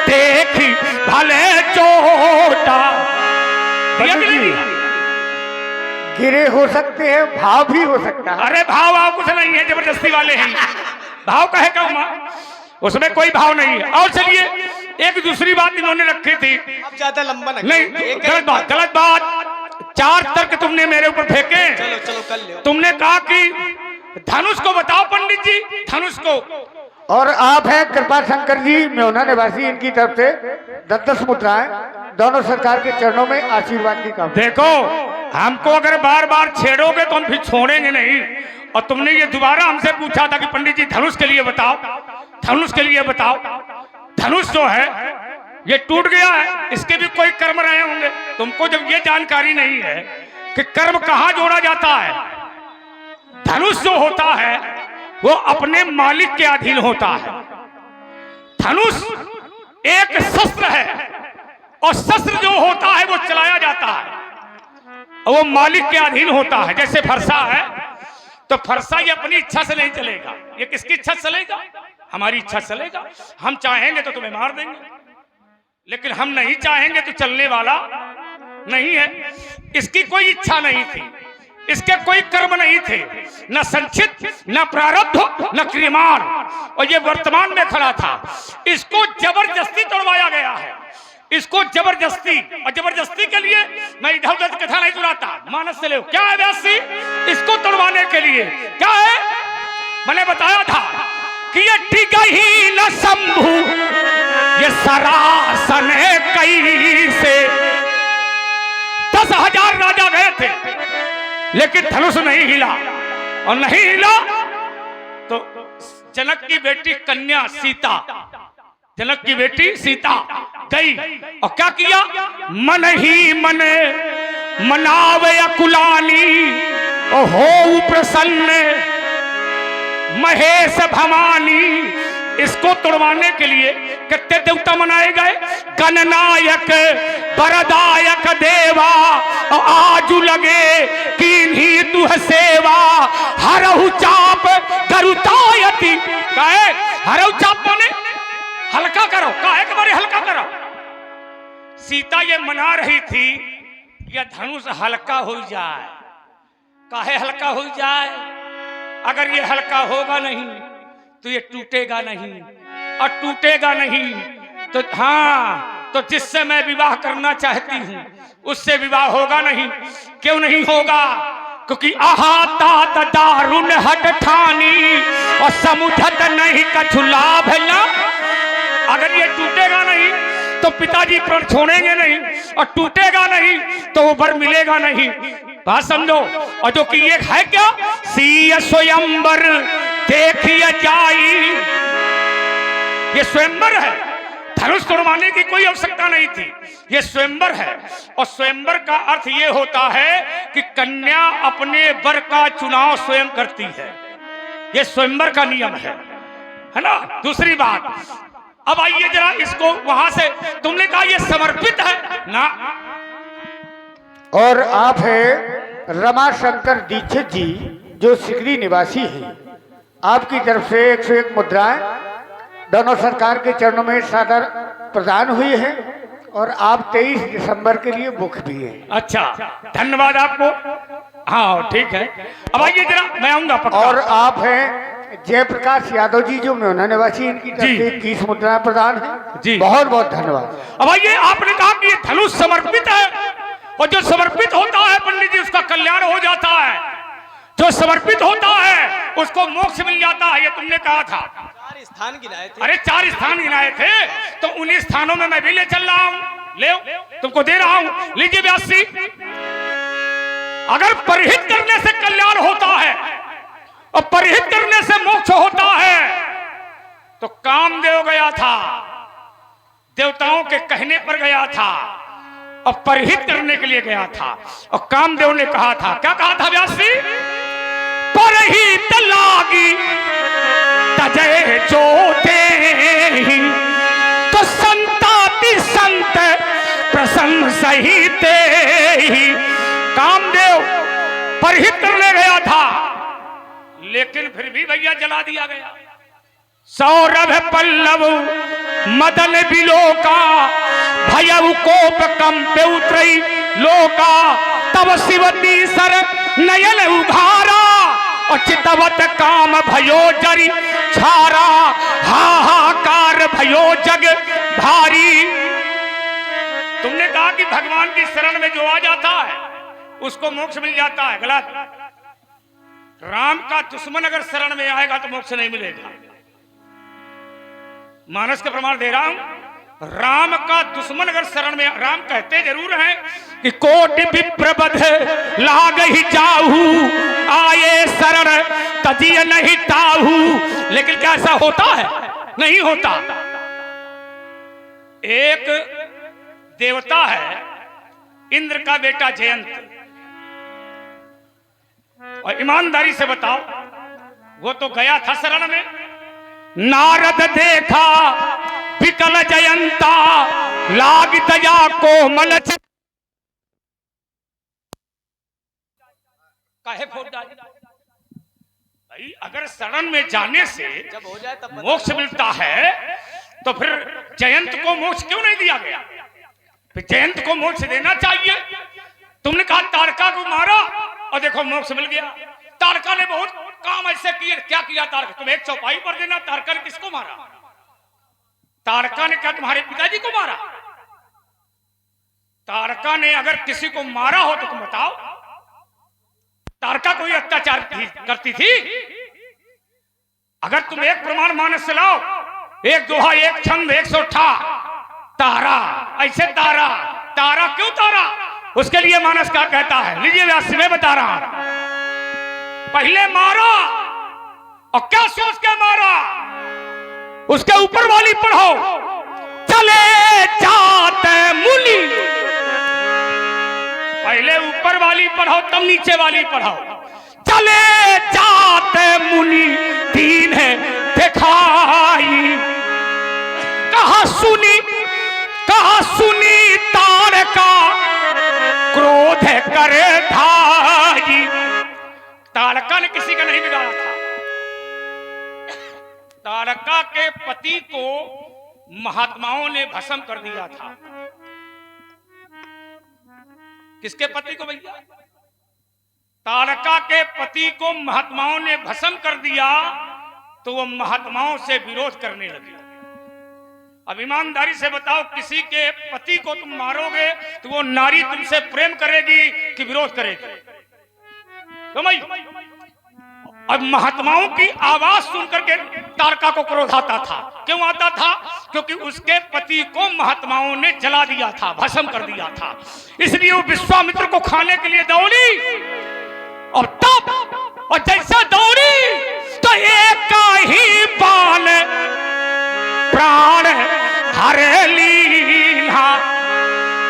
देखी भले चोटा।
गिरे हो सकते हैं, भाव भी हो सकता है।
अरे भाव कुछ नहीं है, जबरदस्ती वाले हैं। भाव कहे कहूँ उसमें कोई भाव नहीं है। और चलिए एक दूसरी बात इन्होंने रखी थी,
अब ज्यादा लंबा
नहीं, गलत बात। 4 तर्क तुमने मेरे ऊपर फेंके।
चलो कर लो।
तुमने कहा कि धनुष को बताओ पंडित जी, धनुष को।
और आप हैं कृपा शंकर जी मेहुना निवासी, इनकी तरफ से 10-10 मुद्राएं दोनों सरकार के चरणों में आशीर्वाद की कामना।
देखो हमको अगर बार बार छेड़ोगे तो हम फिर छोड़ेंगे नहीं। और तुमने ये दोबारा हमसे पूछा था कि पंडित जी धनुष के लिए बताओ, धनुष के लिए बताओ। धनुष जो है ये टूट गया है, इसके भी कोई कर्म रहे होंगे। तुमको जब ये जानकारी नहीं है कि कर्म कहाँ जोड़ा जाता है, धनुष जो होता है वो अपने मालिक के अधीन होता है। धनुष एक शस्त्र है और शस्त्र जो होता है वो चलाया जाता है और वो मालिक के अधीन होता है। जैसे फरसा है तो फरसा ये अपनी इच्छा से नहीं चलेगा, ये किसकी इच्छा से चलेगा? हमारी इच्छा से चलेगा। हम चाहेंगे तो तुम्हें मार देंगे, लेकिन हम नहीं चाहेंगे तो चलने वाला नहीं है। इसकी कोई इच्छा नहीं थी, इसके कोई कर्म नहीं थे, न संचित न प्रारब्ध न क्रियमाण, और ये वर्तमान में खड़ा था। इसको जबरदस्ती तोड़वाया गया है, इसको जबरदस्ती। और जबरदस्ती के लिए मैं इधर उधर कथा नहीं सुनाता, मानस से ले। क्या है व्यासी? इसको तोड़वाने के लिए क्या है? मैंने बताया था कि ये टिक ही न शंभु ये सरासन कई से। 10,000 राजा गए थे लेकिन धनुष नहीं हिला, और नहीं हिला तो जनक की बेटी कन्या सीता, जनक की बेटी सीता गई और क्या किया? मन ही मन मनावे अकुलानी और हो प्रसन्न महेश भवानी। इसको तोड़वाने के लिए कितने देवता मनाए गए? गणनायक वरदायक देवा और आजू लगे किन्हीं तुह सेवा। हरहु चाप गरुतायति कहे, हरहु चाप माने हल्का करो, काहे के बारे हल्का करो। सीता ये मना रही थी कि यह धनुष हल्का हो जाए। काहे हल्का हो जाए? अगर ये हल्का होगा नहीं तो ये टूटेगा नहीं, और टूटेगा नहीं तो हाँ, तो जिससे मैं विवाह करना चाहती हूँ उससे विवाह होगा नहीं। क्यों नहीं होगा? क्योंकि आहाता दारुण हट ठानी और समुझत नहीं कछु लाभ ना। अगर ये टूटेगा नहीं तो पिताजी प्रण छोड़ेंगे नहीं, और टूटेगा नहीं तो वो वर मिलेगा नहीं। बात समझो। और जो कि ये है क्या, सीय स्वयंवर देखिए जाई, ये स्वयंवर है, धनुष तोड़वाने की कोई आवश्यकता नहीं थी, ये स्वयंवर है। और स्वयंवर का अर्थ ये होता है कि कन्या अपने वर का चुनाव स्वयं करती है, ये स्वयंवर का नियम है ना। दूसरी बात, अब आइए जरा इसको वहां से, तुमने कहा ये समर्पित है ना।
और आप है रमाशंकर दीक्षित जी, जो सिकरी निवासी हैं, आपकी तरफ से 101 मुद्राएं दोनों सरकार के चरणों में सादर प्रदान हुई है, और आप 23 दिसंबर के लिए बुक भी है।
अच्छा, धन्यवाद आपको। हाँ ठीक है, अब आइए जरा, मैं आऊंगा पक्का।
और आप हैं जयप्रकाश यादव जी, जो मेहना निवासी, इनकी तरफ से 21 मुद्राएं प्रदान है जी, बहुत बहुत धन्यवाद।
अब आइए, आपने कहा कि ये धनुष समर्पित है, और जो समर्पित होता है पंडित जी उसका कल्याण हो जाता है, जो समर्पित होता है उसको मोक्ष मिल जाता है, ये तुमने कहा था।
4 स्थान गिनाए थे।
अरे 4 स्थान गिनाए थे, तो उन्हीं स्थानों में मैं भी ले चल रहा हूं, ले तुमको दे रहा हूं, लीजिए व्यासी। अगर परिहित करने से कल्याण होता है और परिहित करने से मोक्ष होता है, तो कामदेव गया था, देवताओं के कहने पर गया था और परिहित करने के लिए गया था, और कामदेव ने कहा था, क्या कहा था व्यासी, परहित लागी तजय जोते ही, तो संताति संत प्रसन्न सहिते ही। कामदेव परहित करने गया था, लेकिन फिर भी भैया जला दिया गया। सौरभ पल्लव मदन बिलोका, भयउ कोप कंपे उतरई लोका, तब शिवती सर नयन उघारा, और चितवत काम भयो जरी छारा, हाहाकार भयो जग भारी। तुमने कहा कि भगवान की शरण में जो आ जाता है उसको मोक्ष मिल जाता है, गलत। राम का दुश्मन अगर शरण में आएगा तो मोक्ष नहीं मिलेगा। मानस का प्रमाण दे रहा हूं, राम का दुश्मन अगर शरण में, राम कहते जरूर हैं कि कोटि विप्रबध लाग ही जाहू, आए शरण तजिय नहीं ताहू, लेकिन क्या ऐसा होता है? नहीं होता। एक देवता है इंद्र का बेटा जयंत, और ईमानदारी से बताओ, वो तो गया था शरण में, नारद देखा विकल जयंता, लाग दया को मन काहे फोड़ डाली। भाई अगर शरण में जाने से
जब हो जाए तब
मोक्ष मिलता है, तो फिर जयंत को मोक्ष क्यों नहीं दिया गया? फिर जयंत को मोक्ष देना चाहिए। तुमने कहा तारका को मारा और देखो मोक्ष मिल गया। तारका ने बहुत काम ऐसे किए, क्या किया तारका? तुम एक चौपाई पर देना, तारका ने किसको मारा? तारका ने क्या तुम्हारे पिताजी को मारा? तारका ने अगर किसी को मारा हो तो तुम बताओ, तारका कोई अत्याचार करती थी? अगर तुम एक प्रमाण मानस से लाओ, एक दोहा, एक छंद, 108 तारा, ऐसे तारा, तारा क्यों तारा? उसके लिए मानस क्या कहता है, लीजिए व्यास में बता रहा हूं। पहले मारा, और क्या सोच के मारा? उसके ऊपर वाली पढ़ो, चले जाते मुनि। पहले ऊपर वाली पढ़ो तब नीचे वाली पढ़ो। चले जाते मुनि दीन है दिखाई, कहा सुनी तारका क्रोध करे ढाई। तारका ने किसी का नहीं बिगाड़ा था। तारका के पति को महात्माओं ने भस्म कर दिया था। किसके पति को भैया? तारका के पति को महात्माओं ने भस्म कर दिया, तो वो महात्माओं से विरोध करने लगे। अब ईमानदारी से बताओ, किसी के पति को तुम मारोगे तो वो नारी तुमसे प्रेम करेगी कि विरोध करेगी? और महात्माओं की आवाज सुनकर के तारका को क्रोध आता था। क्यों आता था? क्योंकि उसके पति को महात्माओं ने जला दिया था, भस्म कर दिया था। इसलिए वो विश्वामित्र को खाने के लिए दौड़ी और तब और जैसा दौड़ी तो एक का ही बाण प्राण हरे लीला।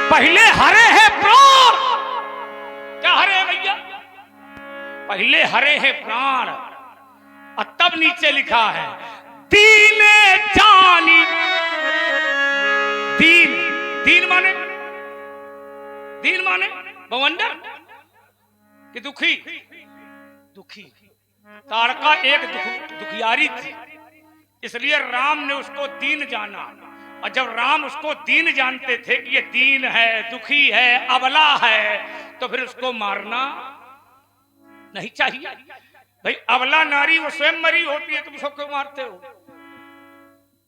पहले हरे है प्राण। क्या हरे है भैया? पहले हरे है प्राण और तब नीचे लिखा है दीन जानी। दीन, दीन माने बवंडर कि दुखी? दुखी। तारका एक दुखियारी थी, इसलिए राम ने उसको दीन जाना। और जब राम उसको दीन जानते थे कि ये दीन है, दुखी है, अबला है, तो फिर उसको मारना नहीं चाहिए। भाई अबला नारी वो स्वयं मरी होती है, तुम उसको क्यों मारते हो?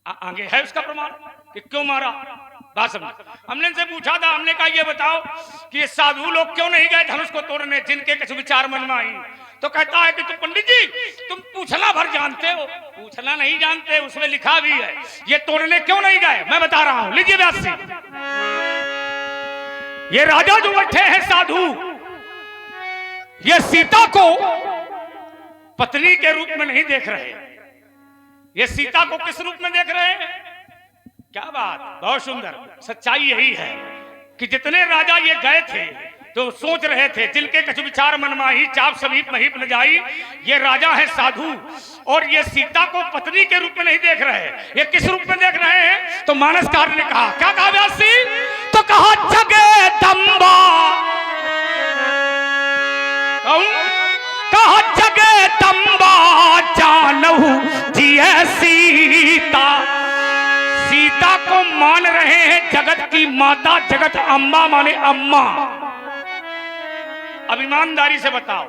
आगे है उसका प्रमाण कि क्यों मारा। बात समझ। हमने इनसे पूछा था, हमने कहा ये बताओ कि ये साधु लोग क्यों नहीं गए धनुष को तोड़ने, जिनके कुछ विचार मन में आई? तो कहता है कि तुम पंडित जी तुम पूछना भर जानते हो। पूछना नहीं जानते, उसमें लिखा भी है। ये तोड़ने क्यों नहीं गए मैं बता रहा हूं, लीजिए व्यास जी। ये राजा जो बैठे हैं साधु, ये सीता को पत्नी के रूप में नहीं देख रहे। ये सीता को किस रूप में देख रहे हैं? क्या बात, बहुत सुंदर। सच्चाई यही है कि जितने राजा ये गए थे तो सोच रहे थे, जिनके कछु विचार मन माही चाप समीप महीप न जाई। ये राजा है साधु और ये सीता को पत्नी के रूप में नहीं देख रहे। ये किस रूप में देख रहे हैं? तो मानसकार ने कहा, क्या कहा व्यासी? तो कहा जगदम्बा। कहा जगदम्बा जानहु जिय सीता। सीता को मान रहे हैं जगत की माता, जगत अम्बा माने अम्मा। अब ईमानदारी से बताओ,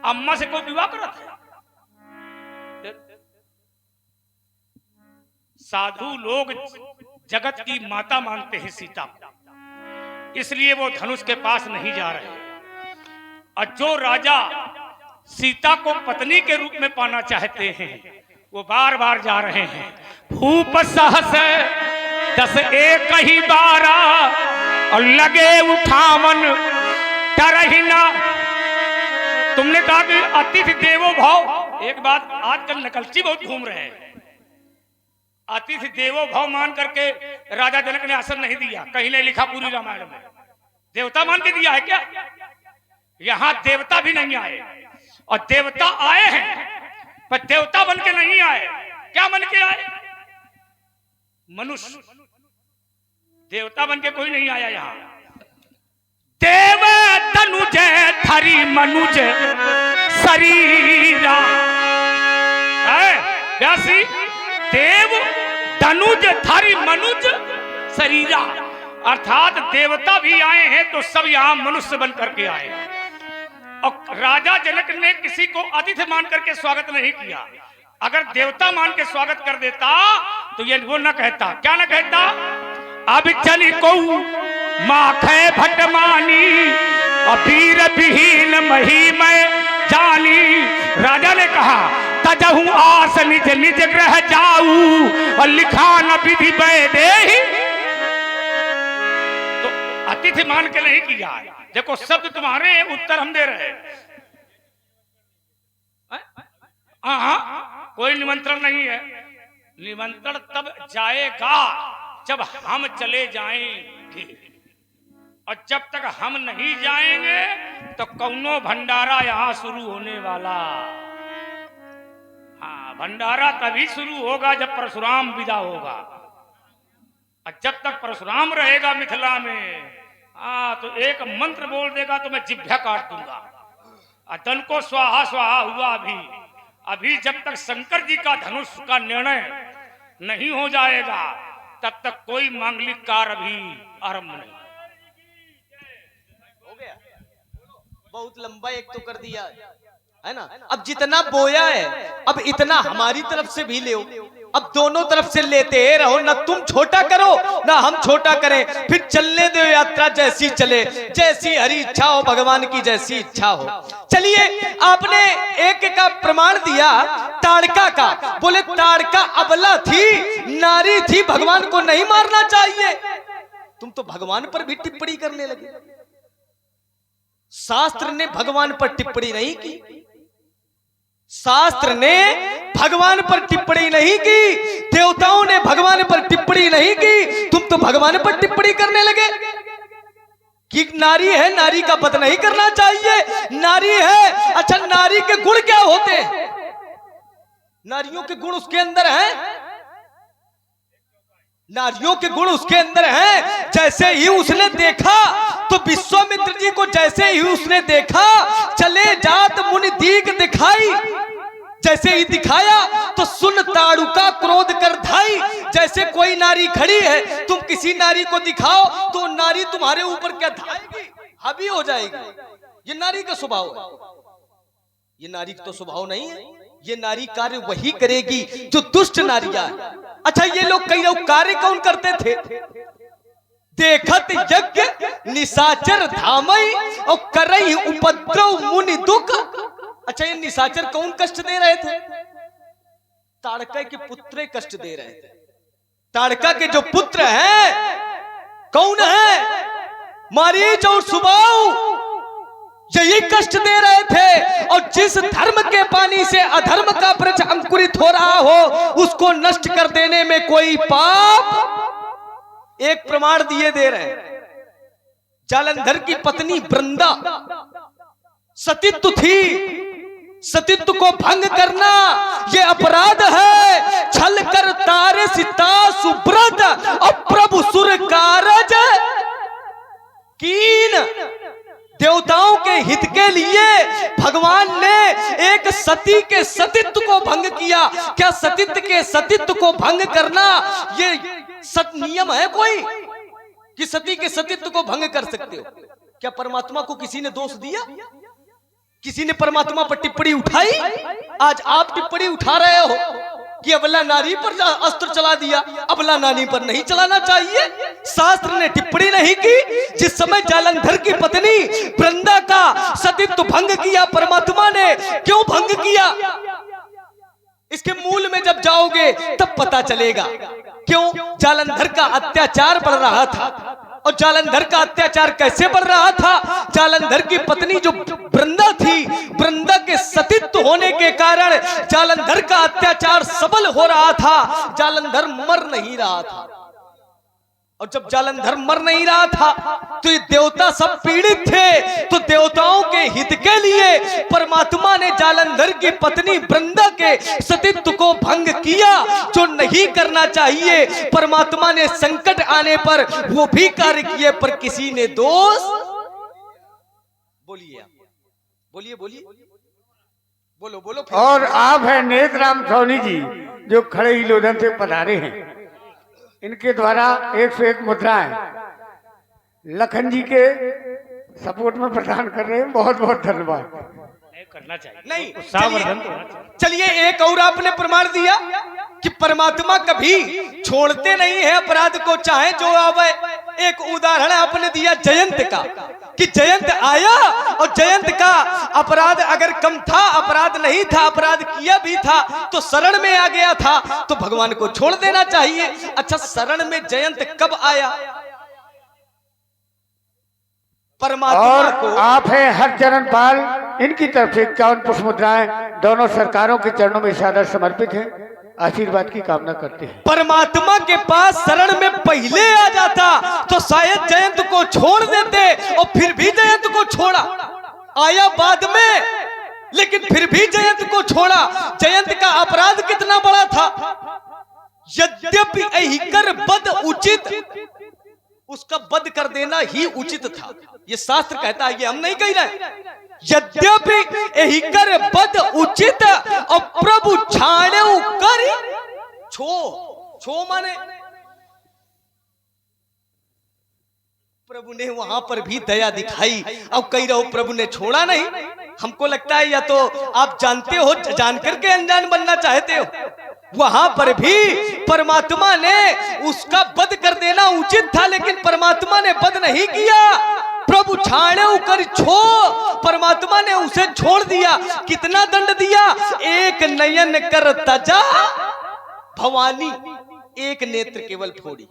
अम्मा से कोई विवाह करता है? साधु लोग जगत की माता मानते हैं सीता को, इसलिए वो धनुष के पास नहीं जा रहे। और जो राजा सीता को पत्नी के रूप में पाना चाहते हैं वो बार बार जा रहे हैं। भूप सहस 10 एक ही 12 और लगे उठावन डरहिना। तुमने कहा कि अतिथि देवो भव। एक बात आजकल नकलची बहुत घूम रहे हैं। अतिथि देवो भव मान करके राजा जनक ने आसन नहीं दिया, कहीं नहीं लिखा पूरी रामायण में। देवता मान के दिया है क्या? यहां देवता भी नहीं आए, और देवता आए हैं पर देवता बन के नहीं आए। क्या बन के आए? मनुष्य। देवता बन के कोई नहीं आया यहां। देव तनुज धरी मनुज शरीरा। व्यासी, देव तनुज धरी मनुज शरीरा, अर्थात देवता भी आए हैं तो सब यहां मनुष्य बन करके आए। और राजा जनक ने किसी को अतिथि मान करके स्वागत नहीं किया। अगर देवता मान के स्वागत कर देता तो ये वो न कहता। क्या न कहता? अब चली को माखे भटमानी और वीर विहीन मही में जानी। राजा ने कहा तजहू आस निज निज ग्रह जाऊ और लिखा न विधि दे। तो अतिथि मान के नहीं किया। देखो शब्द तुम्हारे हैं, उत्तर हम दे रहे हैं। हाँ, कोई निमंत्रण नहीं है। निमंत्रण तब जाएगा जब हम चले जाएंगे, और जब तक हम नहीं जाएंगे तो कौनो भंडारा यहां शुरू होने वाला। हाँ, भंडारा तभी शुरू होगा जब परशुराम विदा होगा। और जब तक परशुराम रहेगा मिथिला में, तो एक मंत्र बोल देगा तो मैं जिभ्या काट दूंगा। अतन को स्वाहा स्वाहा हुआ। अभी जब तक शंकर जी का धनुष का निर्णय नहीं हो जाएगा तब तक कोई मांगलिक कार्य भी आरंभ नहीं।
हो गया, बहुत लंबा एक तो कर दिया है ना। अब जितना बोया है अब इतना हमारी तरफ से भी ले। अब दोनों तरफ से लेते रहो, ना तुम छोटा करो ना हम छोटा करें, फिर चलने दो यात्रा जैसी चले, जैसी हरी इच्छा हो, भगवान की जैसी इच्छा हो। चलिए, आपने एक का प्रमाण दिया ताड़का का, बोले ताड़का अबला थी, नारी थी, भगवान को नहीं मारना चाहिए। तुम तो भगवान पर भी टिप्पणी करने लगे। शास्त्र ने भगवान पर टिप्पणी नहीं की, शास्त्र ने भगवान पर टिप्पणी नहीं की, देवताओं ने भगवान पर टिप्पणी नहीं की, तुम तो भगवान पर टिप्पणी करने लगे कि नारी है, नारी का वध नहीं करना चाहिए, नारी है। अच्छा, नारी के गुण क्या होते हैं? नारियों के गुण उसके अंदर हैं, नारियों के गुण उसके अंदर हैं। जैसे ही उसने देखा तो विश्वामित्र जी को जैसे ही उसने देखा, चले जात मुनि दीग दिखाई, जैसे ही दिखाया तो सुन ताड़ुका क्रोध कर धाई। जैसे कोई नारी खड़ी है, तुम किसी नारी को दिखाओ तो नारी तुम्हारे ऊपर क्या धाएगी, हावी हो जाएगी। ये नारी का स्वभाव है, ये नारी का तो स्वभाव नहीं है। ये नारी कार्य वही करेगी जो दुष्ट नारियां है। अच्छा, ये लोग कई लोग कार्य कौन करते थे? देखत यज्ञ निशाचर धामई और करई उपद्रव मुनि दुख। अच्छा, ये निशाचर कौन कष्ट दे रहे थे? ताड़का के पुत्र कष्ट दे रहे थे। ताड़का के जो पुत्र हैं कौन है? मारीच और सुबाहु, यही कष्ट दे रहे थे। और जिस धर्म के पानी से अधर्म का वृक्ष अंकुरित हो रहा हो, उसको नष्ट कर देने में कोई पाप। एक प्रमाण दिए दे रहे हैं, जालंधर की पत्नी वृंदा सतीत्व थी, सतीत्व को भंग करना ये अपराध है। छल कर तारे सीता सुब्रत और प्रभु सुर कारज कीन। देवताओं के हित के लिए भगवान ने एक सती के सतीत्व को भंग किया। क्या सतीत्व के सतीत्व को भंग करना ये सत नियम है कोई कि सती के सतीत्व को भंग कर सकते हो? क्या परमात्मा को किसी ने दोष दिया? किसी ने परमात्मा पर टिप्पणी उठाई? आज आप टिप्पणी उठा रहे हो कि अबला नारी पर अस्त्र चला दिया। अबला नारी पर नहीं चलाना चाहिए। शास्त्र ने टिप्पणी नहीं की। जिस समय जालंधर की पत्नी वृंदा का सतीत्व भंग किया परमात्मा ने, क्यों भंग किया? इसके मूल में जब जाओगे तब पता चलेगा क्यों जालंधर का अत्याचार बढ़ रहा था। और जालंधर का अत्याचार कैसे बढ़ रहा था? जालंधर की पत्नी जो वृंदा थी, वृंदा के सतीत्व होने के कारण जालंधर का अत्याचार सबल हो रहा था। जालंधर मर नहीं रहा था। और जब जालंधर मर नहीं रहा था तो ये देवता सब पीड़ित थे। तो देवताओं के हित के लिए परमात्मा ने जालंधर की पत्नी वृंदा के सतीत्व को भंग किया, जो नहीं करना चाहिए। परमात्मा ने संकट आने पर वो भी कार्य किए, पर किसी ने दोष। बोलिए, बोलिए, बोलिए, बोलो, बोलो।
और आप है नेतराम सोनी जी, जो खड़े इलोधन से पधारे हैं। इनके द्वारा 101 मुद्राएं लखन जी के सपोर्ट में प्रदान कर रहे हैं। बहुत बहुत धन्यवाद।
करना चाहिए
नहीं, चलिए एक और आपने प्रमाण दिया कि परमात्मा कभी छोड़ते नहीं है अपराध को, चाहे जो आवे। एक उदाहरण आपने दिया जयंत का कि जयंत आया और जयंत का अपराध अगर कम था, अपराध नहीं था, अपराध किया भी था तो शरण में आ गया था, तो भगवान को छोड़ देना चाहिए। अच्छा, शरण में जयंत कब आया? परमात्मा
और
को।
आप है हरचरण पाल, इनकी तरफ से 51 पुष्प मुद्राएं दोनों सरकारों के चरणों में सादर समर्पित हैं। आशीर्वाद की कामना करते हैं।
परमात्मा के पास शरण में पहले आ जाता तो शायद जयंत को छोड़ देते, और फिर भी जयंत को छोड़ा। आया बाद में, लेकिन फिर भी जयंत को छोड़ा। जयंत का अपराध कितना बड़ा था। यद्यपि अहिकर बद उचित, उसका वध कर देना ही उचित था। ये शास्त्र कहता है, ये हम नहीं कह रहे। यद्यपि एहिकर बद उचित और प्रभु छाड़े कर छो माने प्रभु ने वहां पर भी दया दिखाई। अब कह रहे हो प्रभु ने छोड़ा नहीं। हमको लगता है या तो आप जानते हो, जान करके अनजान बनना चाहते हो। वहां पर भी परमात्मा ने उसका वध कर देना उचित था, लेकिन परमात्मा ने वध नहीं किया। प्रभु छाड़े कर छो, परमात्मा ने उसे छोड़ दिया। कितना दंड दिया? एक नयन कर तजा भवानी, एक नेत्र केवल फोड़ी।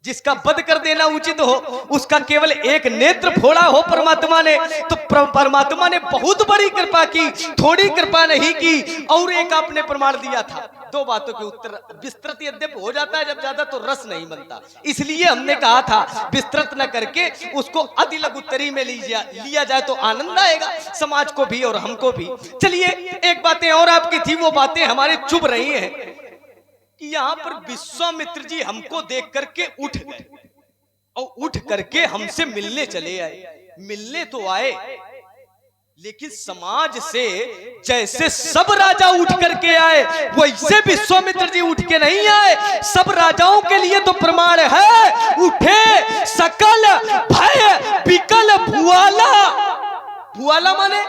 जिसका वध कर देना उचित हो उसका केवल एक नेत्र फोड़ा हो परमात्मा ने, तो परमात्मा ने बहुत बड़ी कृपा की, थोड़ी कृपा नहीं की। और एक आपने प्रमाण दिया था, दो बातों के उत्तर। विस्तृत यद्यप हो जाता है जब ज्यादा तो रस नहीं बनता, इसलिए हमने कहा था विस्तृत न करके उसको अति लघुत्तरी में लिया जाए तो आनंद आएगा समाज को भी और हमको भी। चलिए एक बातें और आपकी थी, वो बातें हमारे चुभ रही हैं कि यहाँ पर विश्वामित्र जी हमको देख करके उठ गए और उठ करके हमसे मिलने चले आए। मिलने तो आए, लेकिन समाज से जैसे सब राजा उठ करके आए वैसे विश्वामित्र जी उठ के नहीं आए। सब राजाओं के लिए तो प्रमाण है, उठे सकल भय विकल भुआला। भुआला माने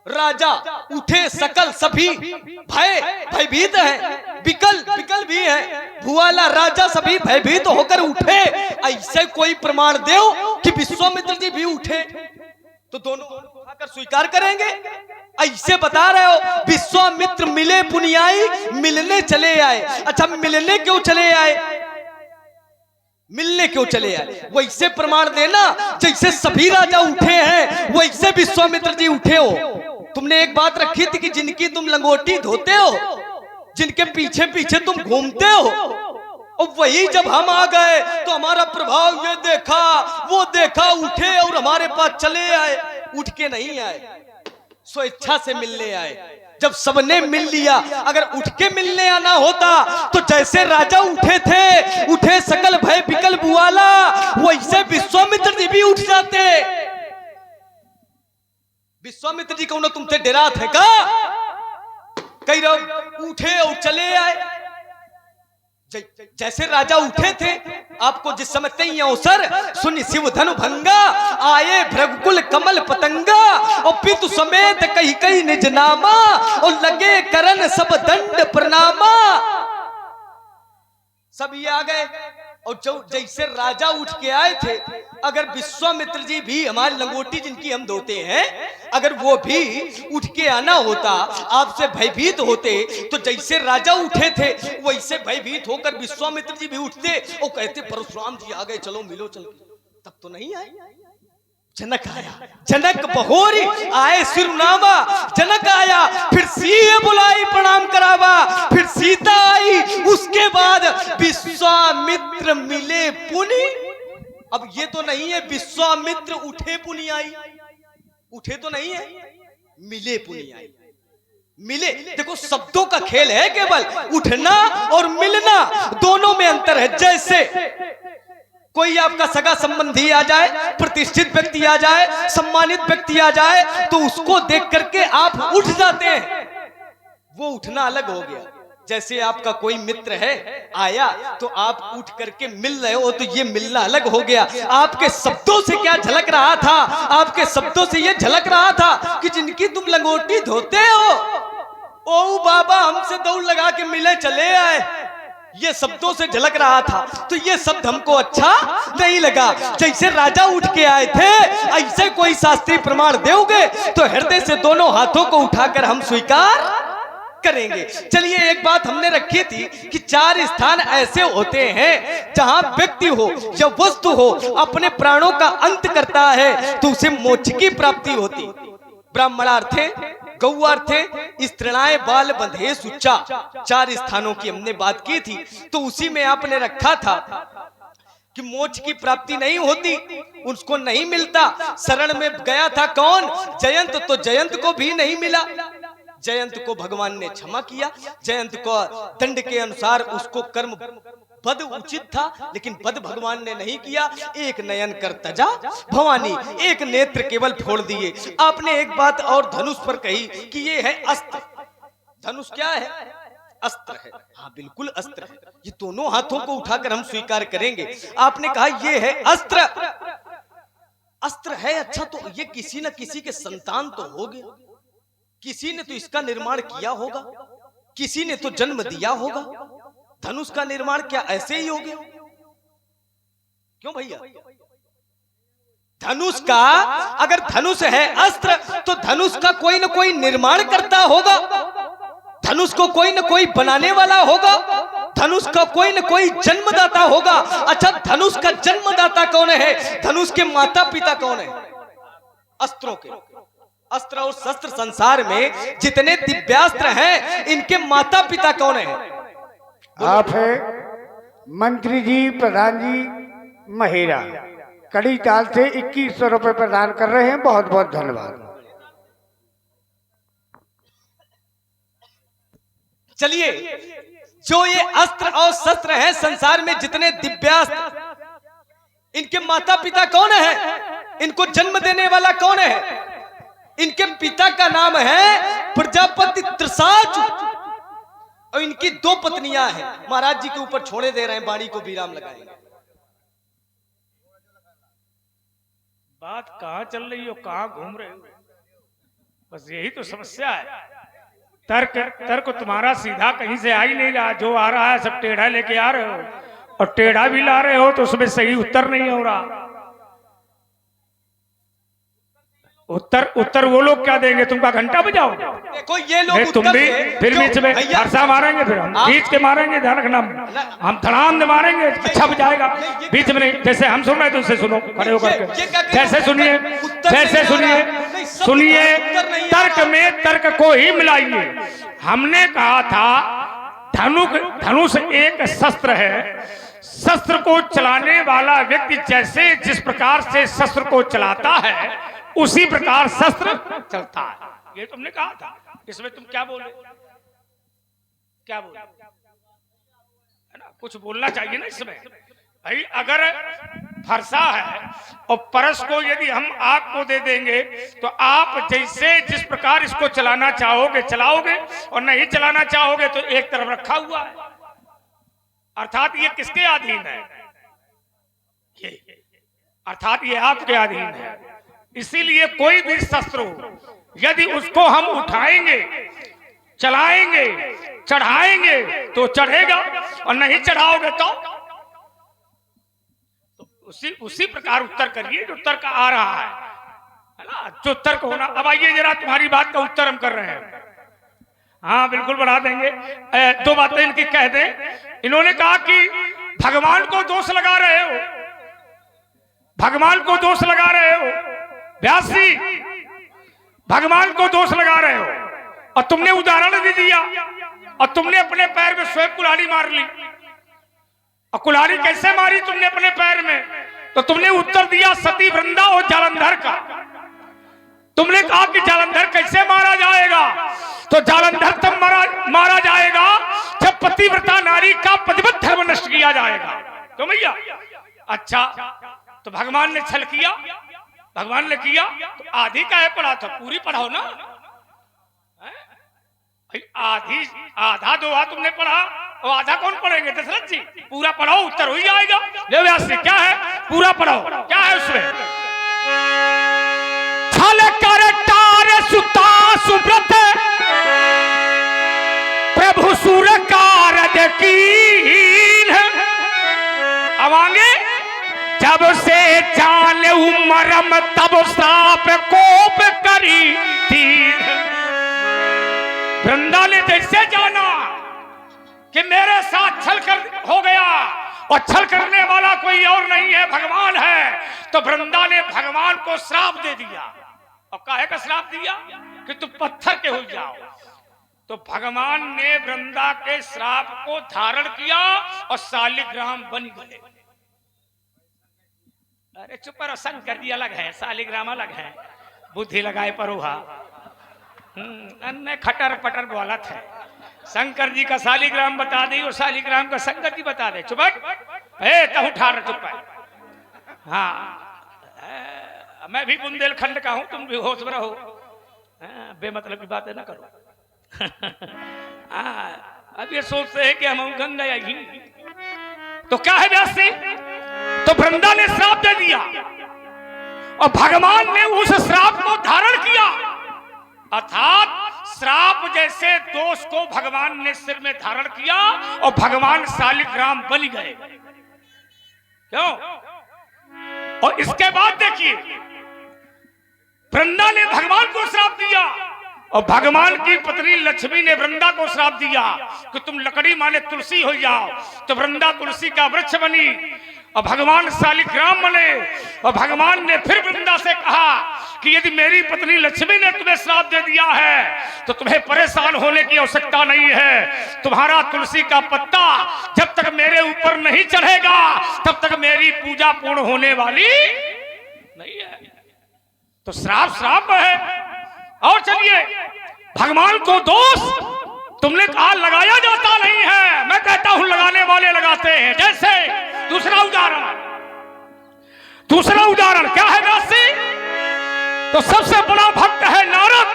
राजा, उठे सकल सभी भय भयभीत है, विकल भी है। भुआला राजा सभी भयभीत होकर उठे। ऐसे कोई प्रमाण दो कि विश्वामित्र जी भी उठे तो दोनों आकर स्वीकार करेंगे। ऐसे बता रहे हो विश्वामित्र मिले पुनियाई, मिलने चले आए। अच्छा मिलने क्यों चले आए? मिलने क्यों चले आए? वैसे प्रमाण देना जैसे सभी राजा उठे हैं वैसे विश्वामित्र जी उठे हो। तुमने एक बात रखी थी कि जिनकी तुम लंगोटी धोते हो, जिनके पीछे पीछे तुम घूमते हो, और वही जब हम आ गए तो हमारा प्रभाव ये देखा वो देखा, उठे और हमारे पास चले आए। उठ के नहीं आए, स्वेच्छा से मिलने आए। जब सबने मिल लिया, अगर उठ के मिलने आना होता तो जैसे राजा उठे थे, उठे सकल भय विकल भुआला, वैसे विश्वामित्र जी भी उठ जाते। विश्वामित्र जी कौन तुमसे डरा थे का? कई लोग उठे और चले आए। जैसे राजा उठे थे, आपको जिस समय तई अवसर सुनि शिव धनु भंगा, आए भृगुकुल कमल पतंगा, और पितु समेत कही कही निज नामा, और लगे करन सब दंड प्रणामा। सब ये आ गए और जो जैसे राजा उठ के आए थे, अगर विश्वामित्र जी भी हमारी लंगोटी जिनकी हम धोते हैं, अगर वो भी उठ के आना होता, आपसे भयभीत होते, तो जैसे राजा उठे थे वैसे भयभीत होकर विश्वामित्र जी भी उठते और कहते परशुराम जी आ गए, चलो मिलो चलो। तब तो नहीं आए। जनक आया, जनक बहोरी आए सिरुनामा। जनक आया, फिर सीए बुलाई प्रणाम करावा, फिर सीता आई, उसके बाद विश्वामित्र मिले पुनि। अब ये तो नहीं है विश्वामित्र उठे पुनि आई, उठे तो नहीं है, मिले पुनि आई। मिले, देखो शब्दों का खेल है केवल, उठना और मिलना दोनों में अंतर है। जैसे कोई आपका सगा संबंधी आ जाए, प्रतिष्ठित व्यक्ति आ जाए, सम्मानित व्यक्ति आ जाए, तो उसको देख करके आप उठ जाते हैं, वो उठना अलग हो गया। जैसे आपका कोई मित्र है आया तो आप उठ करके मिल रहे हो, तो ये मिलना अलग हो गया। आपके शब्दों से क्या झलक रहा था? आपके शब्दों से ये झलक रहा था कि जिनकी तुम लंगोटी धोते हो, ओ बाबा हमसे दौड़ लगा के मिले चले आए, ये शब्दों से झलक रहा था। तो ये शब्द हमको अच्छा नहीं लगा। जैसे राजा उठ के आए थे, ऐसे कोई शास्त्रीय प्रमाण दोगे तो हृदय से दोनों हाथों को उठाकर हम स्वीकार करेंगे। चलिए एक बात हमने रखी थी कि 4 स्थान ऐसे होते हैं जहां व्यक्ति हो या वस्तु हो अपने प्राणों का अंत करता है तो उसे मोक्ष की प्राप्ति होती। ब्राह्मणार्थे, गौआर्थे, स्त्रीणाय बाल बंधे सुच्चा, 4 स्थानों की हमने बात की थी। तो उसी में आपने रखा था कि मोक्ष की प्राप्ति नहीं होती, उसको नहीं मिलता। शरण में गया था कौन? जयंत। तो जयंत को भी नहीं मिला। जयंत को भगवान ने क्षमा किया। जयंत को दंड के अनुसार उसको कर्म पद उचित था, लेकिन पद भगवान ने नहीं किया। एक नयन कर तजा भवानी, एक नेत्र केवल फोड़ दिए। आपने एक बात और धनुष पर कही कि ये है अस्त्र। धनुष क्या है? अस्त्र है। हाँ बिल्कुल अस्त्र है, ये दोनों हाथों को उठाकर हम स्वीकार करेंगे। आपने कहा ये है अस्त्र। अस्त्र है, अच्छा तो ये किसी न किसी के संतान तो होंगे, किसी ने तो इसका निर्माण किया होगा। किसी ने तो जन्म दिया होगा। धनुष का निर्माण क्या ऐसे ही हो गया? क्यों भैया? धनुष का, अगर धनुष है अस्त्र, तो धनुष का कोई ना कोई निर्माण करता होगा, धनुष को कोई ना कोई बनाने वाला होगा, धनुष का कोई ना कोई जन्मदाता होगा। अच्छा, धनुष का जन्मदाता कौन है? धनुष के माता पिता कौन है? अस्त्रों के, अस्त्र और शस्त्र संसार में जितने दिव्यास्त्र हैं, इनके माता पिता कौन है?
आप है मंत्री जी, प्रधान जी महेरा कड़ी ताल से 2100 रुपए प्रदान कर रहे हैं। बहुत बहुत धन्यवाद।
चलिए, जो ये अस्त्र और शस्त्र हैं संसार में जितने दिव्यास्त्र, इनके माता पिता कौन है? इनको जन्म देने वाला कौन है? इनके पिता का नाम है प्रजापति त्रिसाज और इनकी 2 पत्नियां हैं। महाराज जी के ऊपर छोड़े दे रहे हैं, बाणी को विराम लगाएंगे।
बात कहां चल रही हो, कहां घूम रहे हो? बस यही तो समस्या है। तर्क तुम्हारा सीधा कहीं से आ ही नहीं रहा। जो आ रहा है सब टेढ़ा लेके आ रहे हो, और टेढ़ा भी ला रहे हो तो उसमें सही उत्तर नहीं हो रहा। उत्तर वो लोग क्या देंगे? तुमका घंटा बजाओगे?
देखो ये लोग
तुम भी फिर बीच में फरसा मारेंगे, फिर हम खींच के मारेंगे। ध्यान रखना, हम धड़ाम दे मारेंगे, अच्छा बजाएगा। बीच में नहीं, जैसे हम सुन रहे हैं तुमसे सुनो खड़े होकर के। जैसे सुनिए, जैसे सुनिए, तर्क में तर्क को ही मिलाइए। हमने कहा था धनुष एक शस्त्र है। शस्त्र को चलाने वाला व्यक्ति जैसे जिस प्रकार से शस्त्र को चलाता है, उसी प्रकार शस्त्र चलता है। ये तुमने कहा था। इसमें तुम क्या बोले? क्या बोले? है ना, कुछ बोलना चाहिए ना इसमें। भाई अगर फरसा है और परस को यदि हम आग को दे देंगे, तो आप जैसे जिस प्रकार इसको चलाना चाहोगे चलाओगे, और नहीं चलाना चाहोगे तो एक तरफ रखा हुआ है। अर्थात ये किसके अधीन है? अर्थात ये आपके अधीन है। इसीलिए कोई भी शस्त्र हो, यदि उसको हम उठाएंगे, चलाएंगे, चढ़ाएंगे तो चढ़ेगा, और नहीं चढ़ाओगे तो उसी प्रकार उत्तर करिए जो उत्तर का आ रहा है ना, जो उत्तर को होना। अब आइए जरा तुम्हारी बात का उत्तर हम कर रहे हैं। हाँ बिल्कुल बढ़ा देंगे। 2 बातें इनकी कह दें। इन्होंने कहा कि भगवान को दोष लगा रहे हो, भगवान को दोष लगा रहे हो। व्यास जी, भगवान को दोष लगा रहे हो, और तुमने उदाहरण भी दिया, और तुमने अपने पैर में स्वयं कुल्हाड़ी मार ली। और कुल्हाड़ी कैसे मारी तुमने अपने पैर में? तो तुमने उत्तर दिया सती वृंदा और जालंधर का। तुमने कहा कि जालंधर कैसे मारा जाएगा? तो जालंधर तब मारा जाएगा जब पतिव्रता नारी का पतिव्रत धर्म नष्ट किया जाएगा। तो भैया अच्छा, तो भगवान ने छल किया, भगवान ने किया तो आधी काहे पढ़ा था? पूरी पढ़ाओ ना। आधी आधा दोहा तुमने पढ़ा, और आधा कौन पढ़ेंगे? दशरथ जी। पूरा पढ़ाओ, उत्तर हो ही जाएगा। ले व्यास जी, क्या है? पूरा पढ़ाओ, क्या है उसमें? छल कर टार सुता सुब्रत प्रभु सुर कारद कीन। अब आगे, जब से जान मरम तब श्राप कोप करी थी। वृंदा ने जैसे जाना कि मेरे साथ छल कर हो गया, और छल करने वाला कोई और नहीं है, भगवान है, तो वृंदा ने भगवान को श्राप दे दिया। और काहे का श्राप दिया? कि तुम पत्थर के हो जाओ। तो भगवान ने वृंदा के श्राप को धारण किया और शालिग्राम बन गए। अरे चुप करो, शंकर जी अलग है, शालिग्राम अलग है। बुद्धि लगाए परोहा, अन्य खटर पटर गलत है। शंकर जी का शालिग्राम बता दी और शालिग्राम का शंकर जी बता दे। चुप तब उठा रहे, चुप। हाँ, मैं भी बुंदेलखंड का हूं, तुम भी होश में रहो। बेमतलब की बातें ना करो। अब ये सोचते हैं कि हम गंगा ही। तो क्या है व्यास जी? तो वृंदा ने श्राप दे दिया, और भगवान ने उस श्राप को धारण किया। अर्थात श्राप जैसे दोष को भगवान ने सिर में धारण किया और भगवान शालिग्राम बन गए। क्यों? और इसके बाद देखिए, वृंदा ने भगवान को श्राप दिया और भगवान की पत्नी लक्ष्मी ने वृंदा को श्राप दिया कि तुम लकड़ी माने तुलसी हो जाओ। तो वृंदा तुलसी का वृक्ष बनी और भगवान शालिग्राम बने। और भगवान ने फिर वृंदा से कहा कि यदि मेरी पत्नी लक्ष्मी ने तुम्हें श्राप दे दिया है तो तुम्हें परेशान होने की आवश्यकता नहीं है। तुम्हारा तुलसी का पत्ता जब तक मेरे ऊपर नहीं चढ़ेगा तब तक मेरी पूजा पूर्ण होने वाली नहीं है। तो श्राप है। और चलिए, भगवान को दोष तुमने कहा लगाया जाता नहीं है, मैं कहता हूं लगाने वाले लगाते हैं। जैसे दूसरा उदाहरण क्या है व्यासी? तो सबसे बड़ा भक्त है नारद।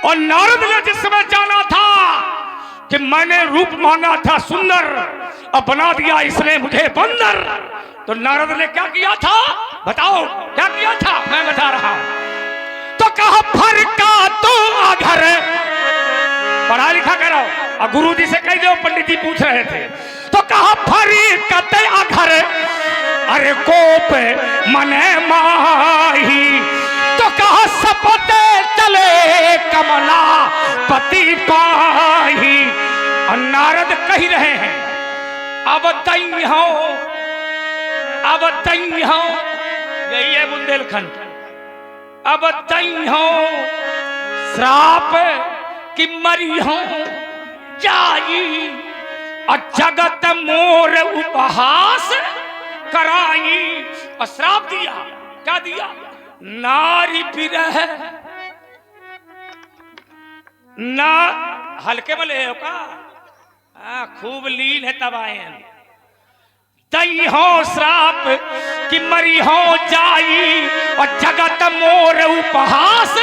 और नारद ने जिस समय जाना था कि मैंने रूप मांगा था सुंदर और बना दिया इसने मुझे बंदर, तो नारद ने क्या किया था? बताओ क्या किया था? मैं बता रहा हूं। तो कहा फरका तो अघर, पढ़ा लिखा करो। और गुरु जी से कह दो, पंडित जी पूछ रहे थे। तो कहा फरकत अघर, अरे कोप मने माही। तो कहा सपते चले कमला पति पाही। और नारद कह रहे हैं अब तई हो, अब तई हो, यही है बुंदेलखंड। अब तई हो श्राप कि मरी हो जाई, और जगत मोर उपहास कराई। और श्राप दिया, क्या दिया? नारी विरह ना हल्के में ले का, खूब लीन है तब आए। तई हो श्राप कि मरी हो जाई, और जगत मोर उपहास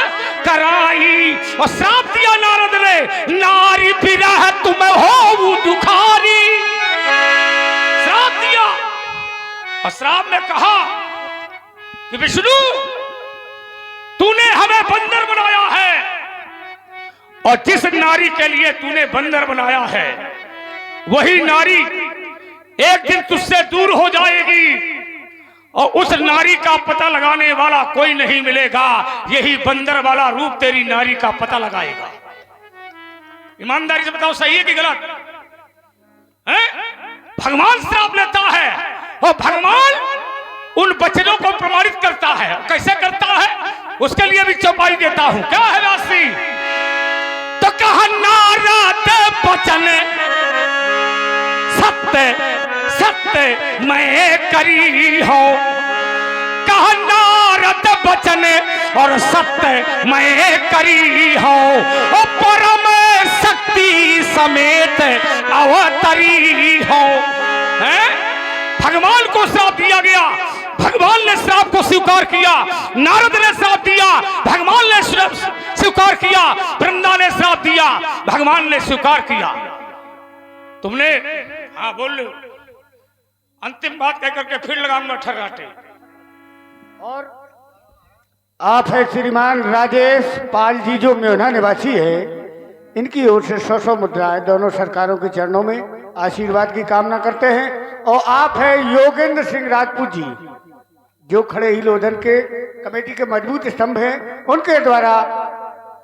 कराई। और श्राप दिया नारद ने, नारी विरह तुम हो दुखारी। श्राप दिया। और श्राप में कहा कि विष्णु तूने हमें बंदर बनाया है, और जिस नारी के लिए तूने बंदर बनाया है वही नारी एक दिन तुझसे दूर हो जाएगी, और उस नारी का पता लगाने वाला कोई नहीं मिलेगा। यही बंदर वाला रूप तेरी नारी का पता लगाएगा। ईमानदारी से बताओ, सही है कि गलत है? भगवान श्राप लेता है और भगवान उन वचनों को प्रमाणित करता है। कैसे करता है उसके लिए भी चौपाई देता हूं। क्या है राशि? तो कहा नारद वचन सत्य सत्य मैं करी हो। कहा नारद वचन और सत्य मैं करी हो, और परम शक्ति समेत अवतरी हो। भगवान को श्राप दिया गया, भगवान ने श्राप को स्वीकार किया। नारद ने श्राप दिया, भगवान ने स्वीकार किया। वृंदा ने श्राप दिया, भगवान ने स्वीकार किया। तुमने हाँ बोल लो, अंतिम बात कह करके फिर लगाऊंगा ठर्राटे।
और आप है श्रीमान राजेश पाल जी, जो म्योना निवासी है, इनकी ओर से 100 मुद्राएं दोनों सरकारों के चरणों में आशीर्वाद की कामना करते हैं। और आप है योगेंद्र सिंह राजपूत जी, जो खड़े ही लोधन के कमेटी के मजबूत स्तंभ हैं, उनके द्वारा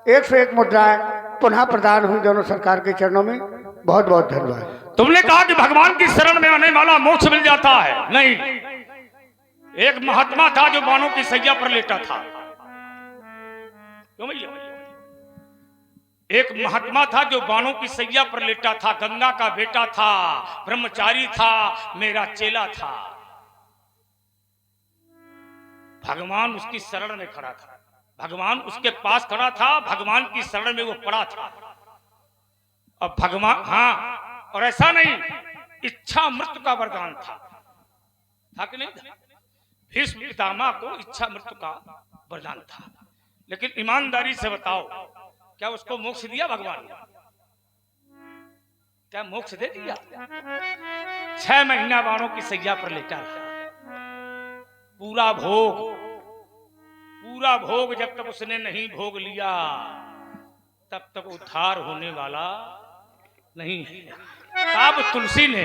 101 मुद्राएं पुनः प्रदान हुई दोनों सरकार के चरणों में। बहुत बहुत धन्यवाद।
तुमने कहा कि भगवान की शरण में आने वाला मोक्ष मिल जाता है। नहीं, एक महात्मा था जो बाणों की सैया पर लेटा था। क्यों भैया? एक महात्मा था जो बाणों की सैया पर लेटा था, गंगा का बेटा था, ब्रह्मचारी था, मेरा चेला था। भगवान उसकी शरण में खड़ा था, भगवान उसके पास खड़ा था, भगवान की शरण में वो पड़ा था। अब भगवान हाँ, और ऐसा नहीं, इच्छा मृत्यु का वरदान था कि नहीं था? भीष्म पितामह को इच्छा मृत्यु का वरदान था। लेकिन ईमानदारी से बताओ, क्या उसको मोक्ष दिया भगवान ने? क्या मोक्ष दे दिया? 6 महीना बाणों की सैया पर लेटा था। पूरा भोग जब तक उसने नहीं भोग लिया, तब तक उद्धार होने वाला नहीं है। अब तुलसी ने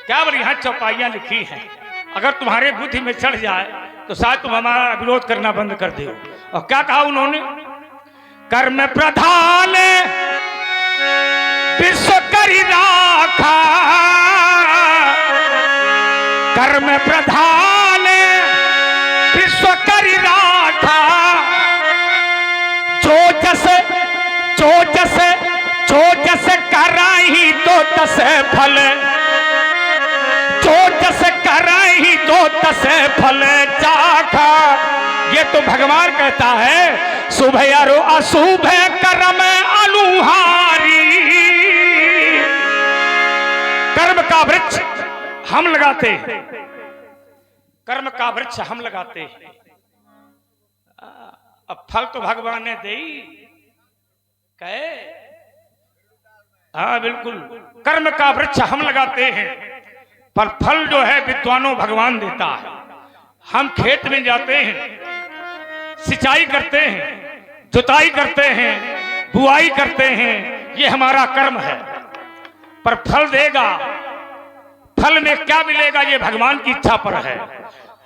क्या बढ़िया चौपाइयां लिखी हैं, अगर तुम्हारे बुद्धि में चढ़ जाए तो शायद तुम हमारा विरोध करना बंद कर दो। और क्या कहा उन्होंने, कर्म प्रधान विश्व करी राखा, कर्म प्रधान विश्व करी राखा, जो जस कराही तो तस फल, जो जस कराही तो तस फल चाखा। ये तो भगवान कहता है, शुभ और अशुभ कर्म अनुहारी। कर्म का वृक्ष हम लगाते हैं, कर्म का वृक्ष हम लगाते हैं, अब फल तो भगवान ने दे कहे। हाँ बिल्कुल, कर्म का वृक्ष हम लगाते हैं, पर फल जो है विद्वानों भगवान देता है। हम खेत में जाते हैं, सिंचाई करते हैं, जुताई करते हैं, बुआई करते हैं, ये हमारा कर्म है, पर फल देगा, फल में क्या मिलेगा ये भगवान की इच्छा पर है।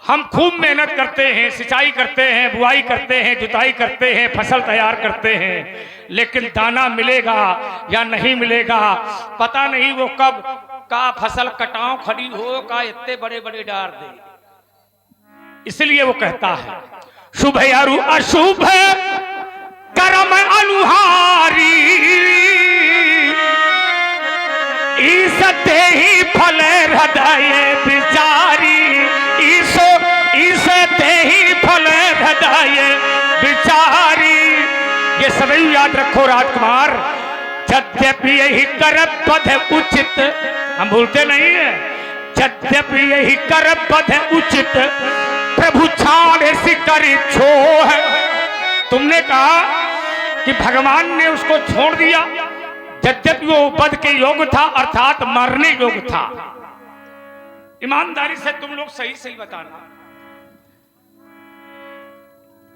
हम खूब मेहनत करते हैं, सिंचाई करते हैं, बुआई करते हैं, जुताई करते हैं, फसल तैयार करते हैं, लेकिन दाना मिलेगा या नहीं मिलेगा पता नहीं। वो कब का फसल कटाव खड़ी हो का इतने बड़े बड़े डार दे। इसलिए वो कहता है, शुभ और अशुभ कर्म अनुहारी, ईसते ही फल हृदय विचारी, ईसते ही फल हृदय विचारी। ये सदैव याद रखो राजकुमार, यद्यपि यही कर पद उचित, हम भूलते नहीं है, यद्यपि यही कर पद उचित, प्रभु छाड़ सिकरी छोह। तुमने कहा कि भगवान ने उसको छोड़ दिया, यद्यपि वो वध के योग्य था, अर्थात मरने योग्य था। ईमानदारी से तुम लोग सही सही बताना,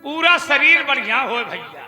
पूरा शरीर बढ़िया हो भैया,